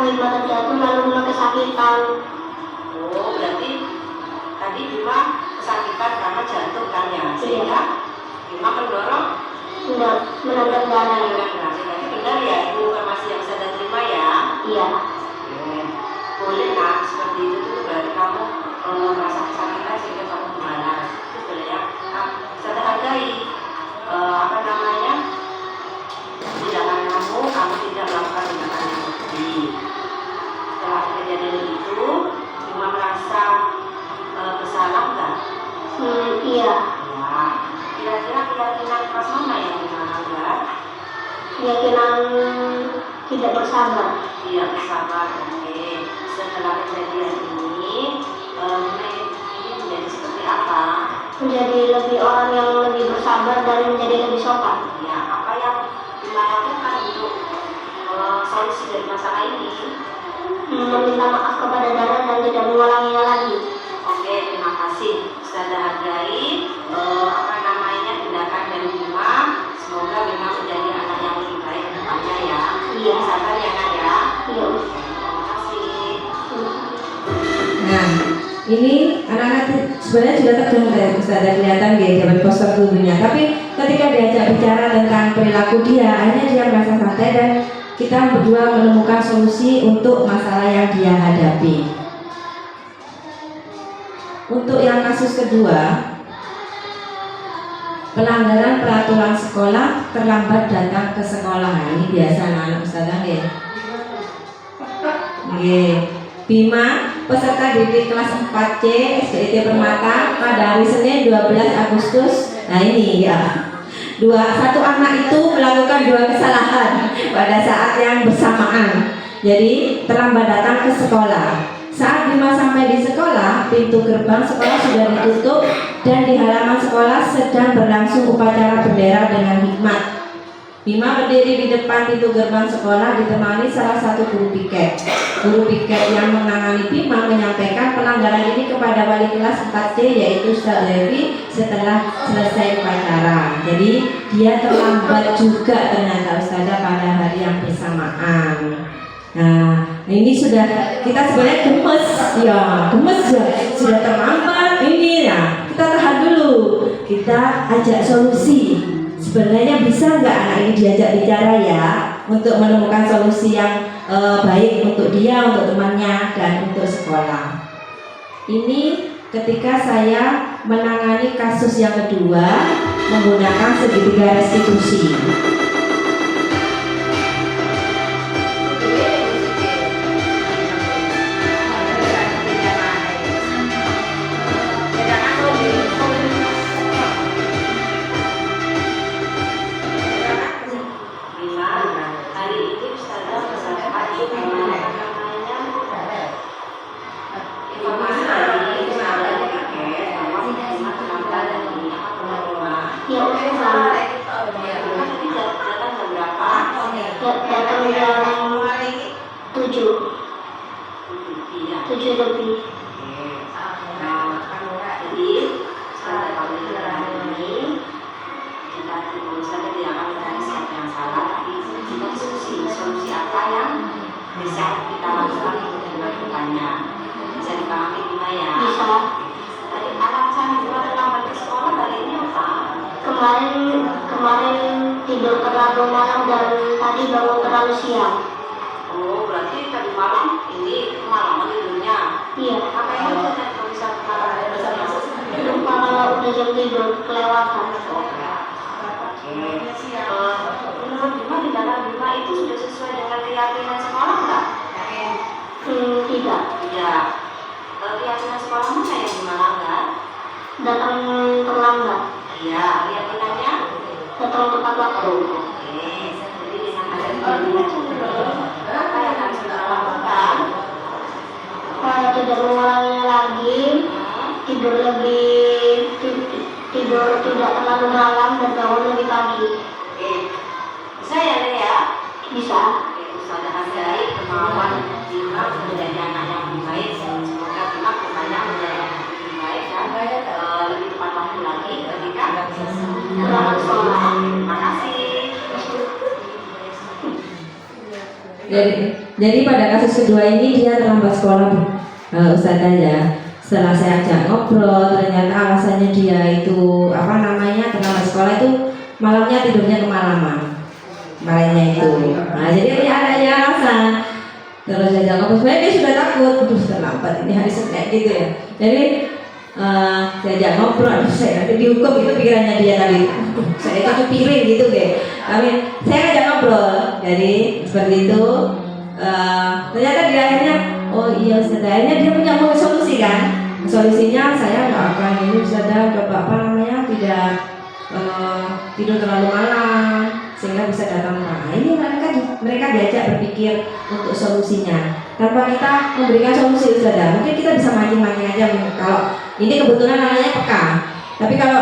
perilaku Bima terjatuh lalu Bima kesakitan. Oh, berarti tadi Bima kesakitan karena jatuh kan ya, sehingga Bima mendorong Menabrak darah. Berarti benar ya itu informasi yang saya terima ya. Iya. Boleh nak seperti itu tuh berarti kamu merasa kesakitan sehingga kamu membalas. Itu sebenarnya saya hargai apa namanya tindakan kamu tidak melakukan tindakan yang keji. Setelah kejadian itu cuma merasa bersalah nggak? Iya. Ya. Kira-kira keyakinan Mas mana yang gimana enggak? Keyakinan tidak bersabar. Tidak bersabar. Oke. Setelah kejadian ini menjadi seperti apa? Menjadi lebih orang yang lebih bersabar dan menjadi lebih sopan. Ya, apa yang dilakukan untuk solusi dari masalah ini? Meminta maaf kepada Dara dan tidak mengulanginya lagi. Oke, terima kasih. Saya hargai apa namanya tindakan dari Bima. Semoga Bima menjadi anak yang lebih baik ke depannya ya. Iya. Sabar ya nak ya. Iya. Terima kasih. Nah, ini anak-anak sebenarnya sudah terdengar ya, Ustazah, kelihatan dia dapat poster tubuhnya. Tapi ketika diajak bicara tentang perilaku dia, akhirnya dia merasa santai dan kita berdua menemukan solusi untuk masalah yang dia hadapi. Untuk yang kasus kedua, pelanggaran peraturan sekolah, terlambat datang ke sekolah. Ini biasa anak Ustazah ya. Bima, peserta didik kelas 4C SDIT Permata pada hari Senin 12 Agustus. Nah ini ya, satu anak itu melakukan 2 kesalahan pada saat yang bersamaan. Jadi terlambat datang ke sekolah. Saat Bima sampai di sekolah, pintu gerbang sekolah sudah ditutup dan di halaman sekolah sedang berlangsung upacara bendera dengan hikmat. Bima berdiri di depan pintu gerbang sekolah ditemani salah satu guru piket. Guru piket yang menangani Bima menyampaikan pelanggaran ini kepada wali kelas 4C yaitu Ustaz Levi setelah selesai upacara. Jadi dia terlambat juga ternyata Ustazah pada hari yang bersamaan. Nah, ini sudah kita sebenarnya gemes ya, sudah terlambat ini ya. Kita tahan dulu, kita ajak solusi. Sebenarnya bisa nggak anak ini diajak bicara ya, untuk menemukan solusi yang baik untuk dia, untuk temannya, dan untuk sekolah. Ini ketika saya menangani kasus yang kedua menggunakan segitiga restitusi. Datang jam 7 lebih. Jadi setelah kami ini kita tidak akan mencari siapa yang salah, tapi kita solusi apa yang bisa kita lakukan untuk melakukannya. Bisa dipahami Bima ya? Bisa. Tadi alasan Bima terlambat ke sekolah hari ini apa? Kemarin tidur terlalu malam dan tadi bangun terlalu siang. Oh, berarti tadi malam ini kemalaman tidurnya? Iya. Apa yang harus kalau bisa kemalaman? Kalau udah jam tidur kelewatan. Menurut Bima tindakan Bima itu sudah sesuai dengan keyakinan sekolah nggak? Tidak. Tidak. Keyakinan sekolah mana yang Bima langgar? Datang terlambat. Iya, keyakinannya Datang tepat waktu. oke. Jadi dengan ada keyakinan apa yang harus kita lakukan? Tidak mengulanginya lagi. Tidur tidak terlalu malam dan bangun lebih pagi. Oke. Bisa ya Lea? Bisa. Ada hargai kemauan Bima menjadi anak yang lebih baik. Semoga Bima kedepannya menjadi anak yang lebih baik dan lebih tepat waktu lagi ketika Berangkat sekolah. Terima kasih. Jadi pada kasus kedua ini dia terlambat sekolah, Ustazah ya. Setelah saya ajak ngobrol, ternyata alasannya dia itu terlambat sekolah itu malamnya tidurnya kemalaman, kemarinnya itu. Nah, jadi dia ada alasan. Terus saya ajak ngobrol, sebenarnya dia sudah takut, terlambat ini hari Senin gitu ya. Jadi saya ajak ngobrol, saya nanti dihukum itu pikirannya dia tadi. Saya cuci piring gitu deh. Saya ajak ngobrol, jadi seperti itu. Ternyata di akhirnya, oh iya Ustazah, akhirnya dia punya solusi kan. Solusinya saya nggak akan ini Ustazah, coba tidak tidur terlalu malam sehingga bisa datang. Nah ini mereka diajak berpikir untuk solusinya tanpa kita memberikan solusi Ustazah. Mungkin kita bisa mancing-mancing aja. Kalau ini kebetulan anaknya peka, tapi kalau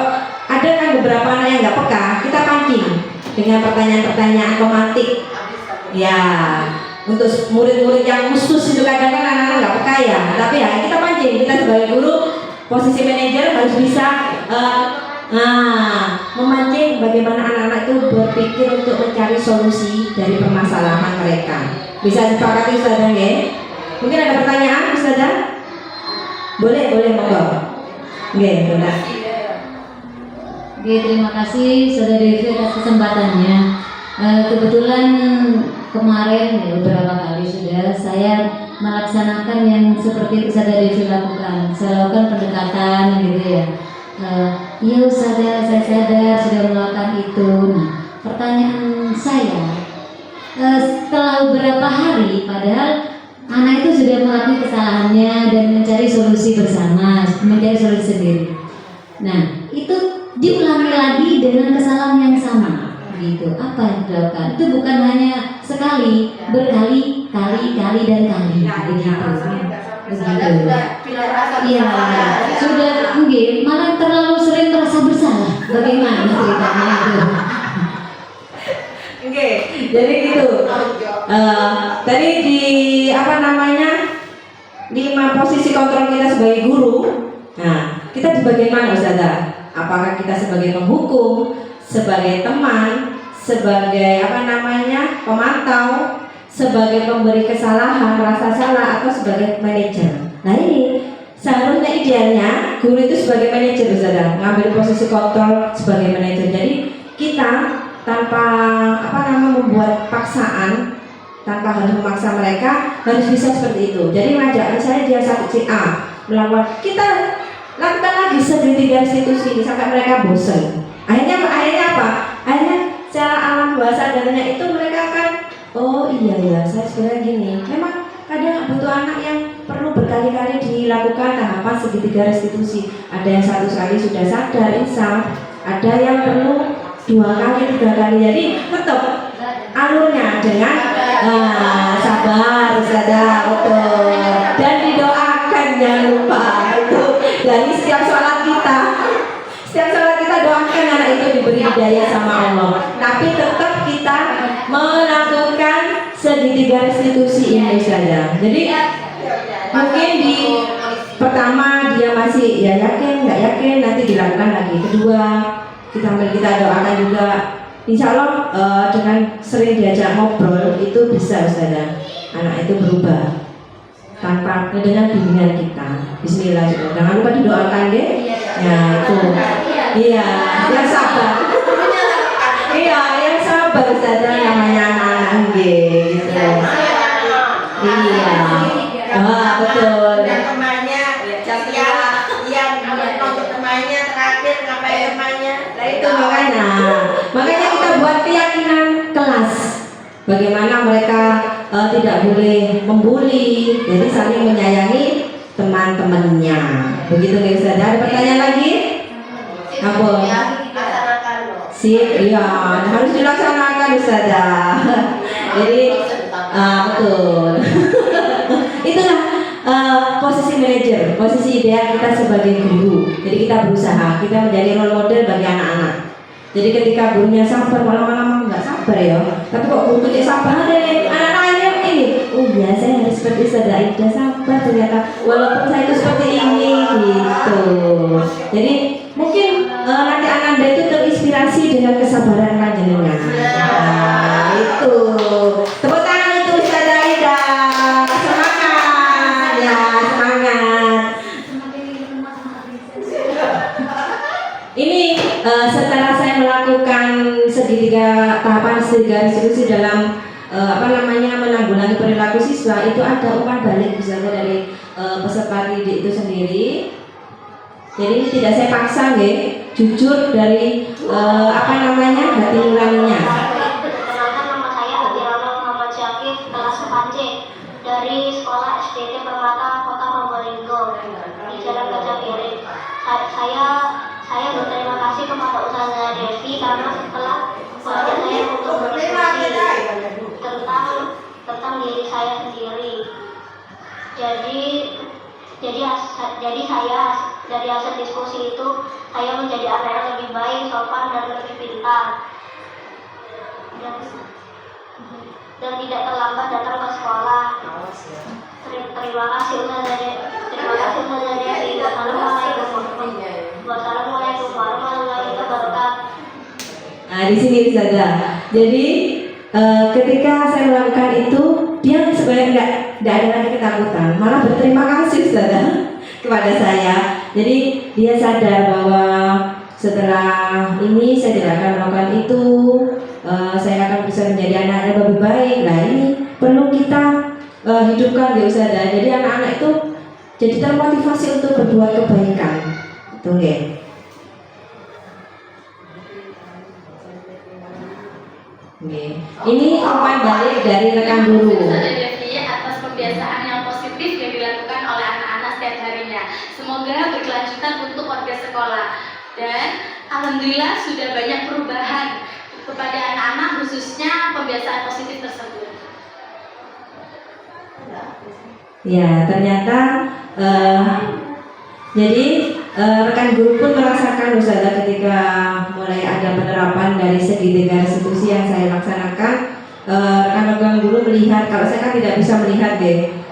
ada kan beberapa anak yang nggak peka, kita pancing dengan pertanyaan-pertanyaan romantik. Ya, untuk murid-murid yang khusus itu kadang kan anak-anak nggak peka ya, tapi ya kita pancing. Kita sebagai guru, posisi manajer harus bisa memancing bagaimana anak-anak itu berpikir untuk mencari solusi dari permasalahan mereka. Bisa disepakati Ustazah ya? Mungkin ada pertanyaan Ustazah? Boleh monggo. Oke, benar. Oke, terima kasih Saudara Devi atas kesempatannya. Kebetulan kemarin beberapa kali sudah saya melaksanakan yang seperti itu Saudara Devi lakukan. Saya lakukan pendekatan gitu ya. Iya Ustazah, saya sadar sudah melakukan itu. Nah, pertanyaan saya, setelah beberapa hari, padahal anak itu sudah mengakui kesalahannya dan mencari solusi bersama, mencari solusi sendiri. Nah, itu diulangi lagi dengan kesalahan yang sama. Gitu. Apa yang dilakukan? Itu bukan hanya sekali, berkali-kali dan kali. Begitu. Iya, sudah mungkin malah terlalu sering merasa bersalah. Bagaimana ceritanya itu? Oke, jadi gitu. Tadi di 5 posisi kontrol kita sebagai guru. Nah, kita di bagian mana Ustazah? Apakah kita sebagai penghukum, sebagai teman, sebagai pemantau, sebagai pemberi kesalahan, rasa salah, atau sebagai manajer? Nah ini seharusnya idealnya guru itu sebagai manajer Ustazah, ngambil posisi kontrol sebagai manajer. Jadi kita tanpa membuat paksaan, tanpa harus memaksa mereka, harus bisa seperti itu. Jadi ngajak misalnya dia satu si A melakukan, kita lakukan lagi segitiga institusi ini sampai mereka bosan. Akhirnya apa? Akhirnya secara alam bahasa dananya itu mereka akan, oh iya ya, saya sebenarnya gini. Memang kadang butuh anak yang perlu berkali-kali dilakukan tahapan segitiga restitusi. Ada yang 1 kali sudah sadar, insaf. Ada yang perlu 2 kali, 3 kali. Jadi tetap alurnya dengan sabar, Ustazah, betul. Dan didoakan, jangan lupa itu. Dari setiap sholat kita doakan anak itu diberi hidayah sama Allah. Tapi tetap kita melakukan segitiga restitusi ini saja. Jadi mungkin di pertama dia masih ya yakin, nggak yakin, nanti dilakukan lagi. Kedua kita doakan juga. Insya Allah dengan sering diajak ngobrol itu bisa Ustazah, anak itu berubah tanpa dengan bimbingan kita. Bismillah, jangan lupa didoakan deh. Ya itu, iya, yang sabar. Iya, yang sabar Ustazah, namanya anak-anak gitu. Iya, betul. Dan temannya, yang untuk temannya terakhir ngapain temannya? Nah itu makanya kita buat keyakinan kelas. Bagaimana mereka tidak boleh membuli, jadi saling menyayangi teman-temannya. Begitu nggak Ustazah? Ada pertanyaan lagi? Apa? Iya, harus dilaksanakan Ustazah. Jadi betul. Itulah posisi manajer, posisi ideal kita sebagai guru. Jadi kita berusaha, kita menjadi role model bagi anak-anak. Jadi ketika gurunya sabar, malam-malam nggak sabar ya. Tapi kok guru tidak sabar deh, anak-anaknya ini. Oh iya, saya harus seperti Ustazah Aida, sabar ternyata. Walaupun saya itu seperti ini gitu. Jadi mungkin nanti Ananda itu terinspirasi dengan kesabaran panjenengan. Nah, itu. Tepuk tangan itu Ustazah. restitusi dalam menanggulangi perilaku siswa itu ada umpan balik misalnya dari peserta didik itu sendiri. Jadi ini tidak saya paksa jujur dari hati nuraninya. Perkenalkan, nama saya Abirana Muhammad Syakif, kelas 4C dari sekolah SDT Permata Kota Probolinggo di Jalan Gajah Piring. Saya berterima kasih kepada Ustazah Devi karena setelah mengajak saya untuk berdiskusi tentang diri saya sendiri. Jadi saya dari hasil diskusi itu saya menjadi anak yang lebih baik, sopan dan lebih pintar, dan tidak terlambat datang ke sekolah. Terima kasih Ustazah Devi. Wassalamualaikum warahmatullahi wabarakatuh. Nah, di sini Ustazah. Jadi ketika saya melakukan itu, dia sebenarnya tidak ada lagi ketakutan, malah berterima kasih Ustazah kepada saya. Jadi dia sadar bahwa setelah ini saya tidak akan melakukan itu, saya akan bisa menjadi anak yang lebih baik. Nah ini perlu kita hidupkan ya Ustazah. Jadi anak-anak itu jadi termotivasi untuk berbuat kebaikan. Itu ya. Ini umpan balik dari rekan guru. Atas kebiasaan yang positif yang dilakukan oleh anak-anak setiap harinya. Semoga berkelanjutan untuk warga sekolah. Dan alhamdulillah sudah banyak perubahan kepada anak-anak, khususnya pembiasaan positif tersebut. Ya, ternyata jadi rekan guru pun merasakan Ustazah ketika mulai ada penerapan dari segitiga restitusi yang saya laksanakan. Rekan-rekan guru melihat, kalau saya kan tidak bisa melihat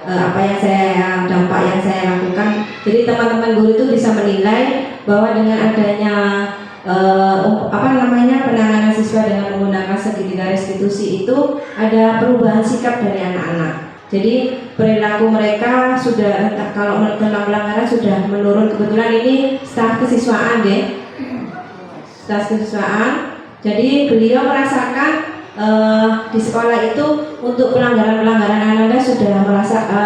apa yang dampak yang saya lakukan. Jadi teman-teman guru itu bisa menilai bahwa dengan adanya penanganan siswa dengan menggunakan segitiga restitusi itu ada perubahan sikap dari anak-anak. Jadi perilaku mereka sudah, kalau tentang pelanggaran sudah menurun. Kebetulan ini staf kesiswaan staf kesiswaan. Jadi beliau merasakan di sekolah itu untuk pelanggaran anak-anak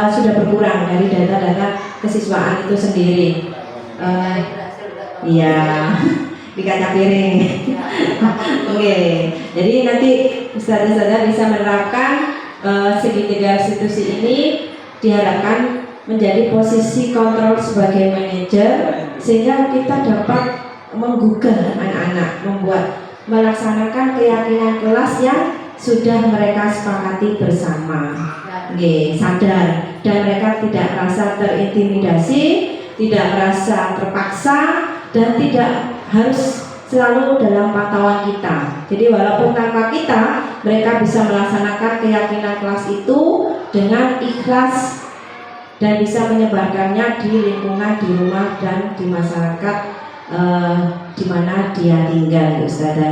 sudah berkurang dari data-data kesiswaan itu sendiri. Iya, di kaca piring. Oke, jadi nanti Ustazah bisa menerapkan segitiga restitusi ini, diharapkan menjadi posisi kontrol sebagai manajer sehingga kita dapat menggugah anak-anak, melaksanakan keyakinan kelas yang sudah mereka sepakati bersama. Sadar dan mereka tidak merasa terintimidasi, tidak merasa terpaksa, dan tidak harus selalu dalam pantauan kita. Jadi walaupun tanpa kita, mereka bisa melaksanakan keyakinan kelas itu dengan ikhlas dan bisa menyebarkannya di lingkungan, di rumah, dan di masyarakat di mana dia tinggal, Ustazah.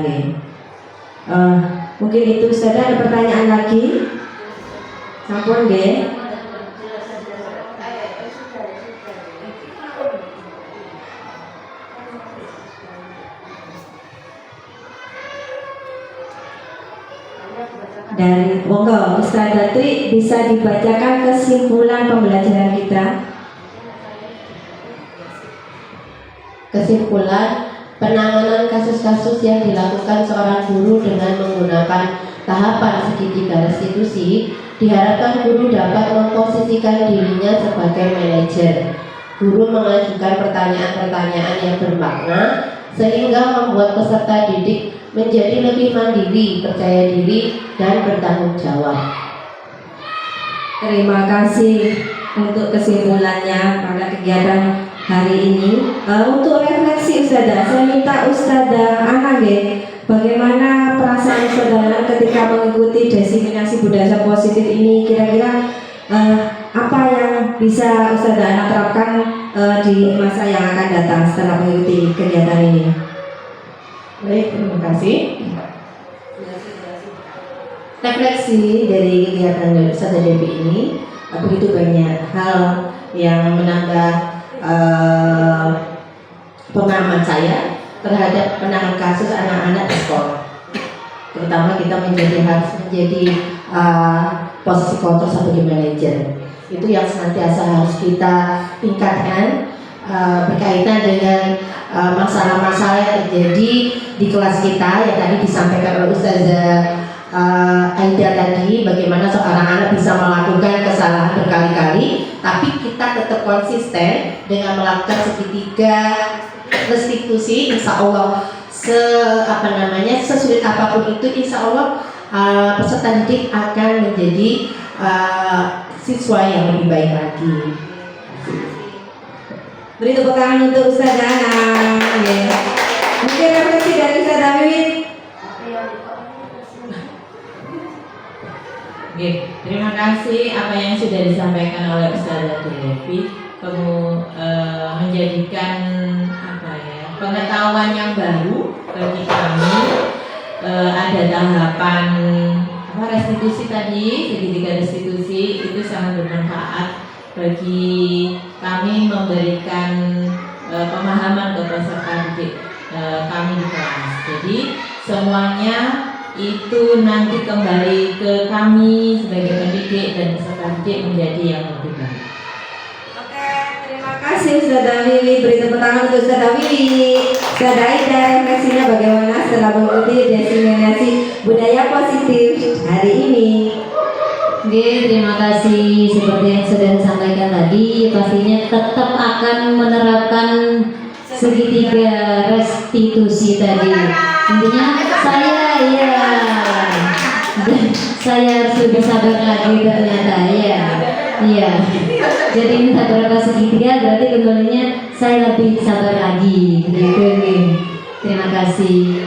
Mungkin itu Ustazah, ada pertanyaan lagi? Sampun nggih. Dari monggo Ustazah Tri bisa dibacakan kesimpulan pembelajaran kita. Kesimpulan, penanganan kasus-kasus yang dilakukan seorang guru dengan menggunakan tahapan segitiga restitusi, diharapkan guru dapat memposisikan dirinya sebagai manajer. Guru mengajukan pertanyaan-pertanyaan yang bermakna sehingga membuat peserta didik menjadi lebih mandiri, percaya diri, dan bertanggung jawab. Terima kasih untuk kesimpulannya pada kegiatan hari ini. Untuk refleksi Ustazah, saya minta Ustazah Ana bagaimana perasaan Ustazah ketika mengikuti diseminasi budaya positif ini? Kira-kira apa yang bisa Ustazah Ana terapkan di masa yang akan datang setelah mengikuti kegiatan ini? Baik, terima kasih. Refleksi dari kegiatan Ustazah Devi ini, begitu banyak hal yang menambah pemahaman saya terhadap penanganan kasus anak-anak di sekolah. terutama kita harus menjadi posisi kontrol sebagai manajer. Itu yang senantiasa harus kita tingkatkan berkaitan dengan masalah-masalah yang terjadi di kelas kita yang tadi disampaikan oleh Ustazah Aida tadi, bagaimana seorang anak bisa melakukan kesalahan berkali-kali tapi kita tetap konsisten dengan melakukan segitiga restitusi. Insya Allah sesulit apapun itu, insya Allah peserta didik akan menjadi siswa yang lebih baik lagi. Beri tepuk tangan untuk Ustazah Ana. Ya. Mungkin refleksi dari Ustazah Wiwin. Oke, terima kasih apa yang sudah disampaikan oleh Ustazah Devi. Menjadikan pengetahuan yang baru bagi kami. Ada tahapan restitusi tadi, segitiga restitusi itu sangat bermanfaat bagi kami memberikan pemahaman ke peserta didik kami di kelas. Jadi semuanya itu nanti kembali ke kami sebagai pendidik dan peserta didik menjadi yang lebih baik. Oke, terima kasih Ustazah Wiwi. Beri tepuk tangan untuk Ustazah Wiwi. Ustazah Aida, refleksinya bagaimana setelah mengikuti diseminasi budaya positif hari ini? Oke, terima kasih. Seperti yang sudah disampaikan tadi, pastinya tetap akan menerapkan segitiga restitusi tadi. Intinya saya harus lebih sabar lagi ternyata ya. Iya. Jadi minta berapa segitiga berarti kembalinya saya lebih sabar lagi. Gitu. Terima kasih.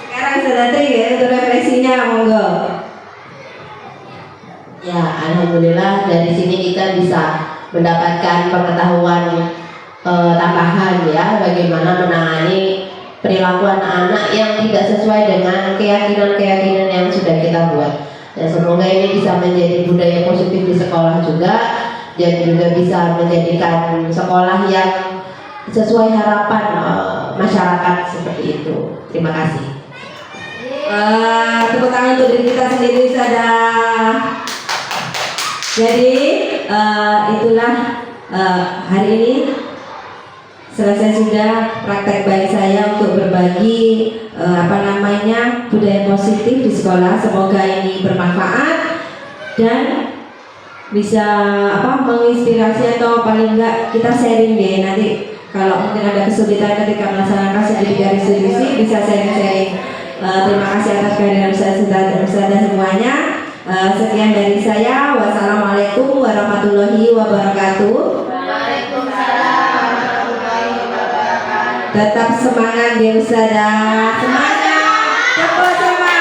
Sekarang Ustazah Tri ya untuk refleksinya, monggo. Ya, alhamdulillah dari sini kita bisa mendapatkan pengetahuan tambahan ya, bagaimana menangani perilaku anak-anak yang tidak sesuai dengan keyakinan-keyakinan yang sudah kita buat. Dan semoga ini bisa menjadi budaya positif di sekolah juga, dan juga bisa menjadikan sekolah yang sesuai harapan masyarakat seperti itu. Terima kasih. Tepuk tangan untuk diri kita sendiri Ustazah. Jadi itulah hari ini selesai sudah praktek baik saya untuk berbagi budaya positif di sekolah. Semoga ini bermanfaat dan bisa menginspirasi, atau paling enggak kita sharing deh nanti kalau mungkin ada kesulitan ketika melaksanakan segitiga restitusi bisa sharing-sharing. Terima kasih atas kehadiran Ustazah semuanya. Sekian dari saya. Wassalamualaikum warahmatullahi wabarakatuh. Waalaikumsalam warahmatullahi wabarakatuh. Tetap semangat ya Ustazah. Semangat. Tetap semangat.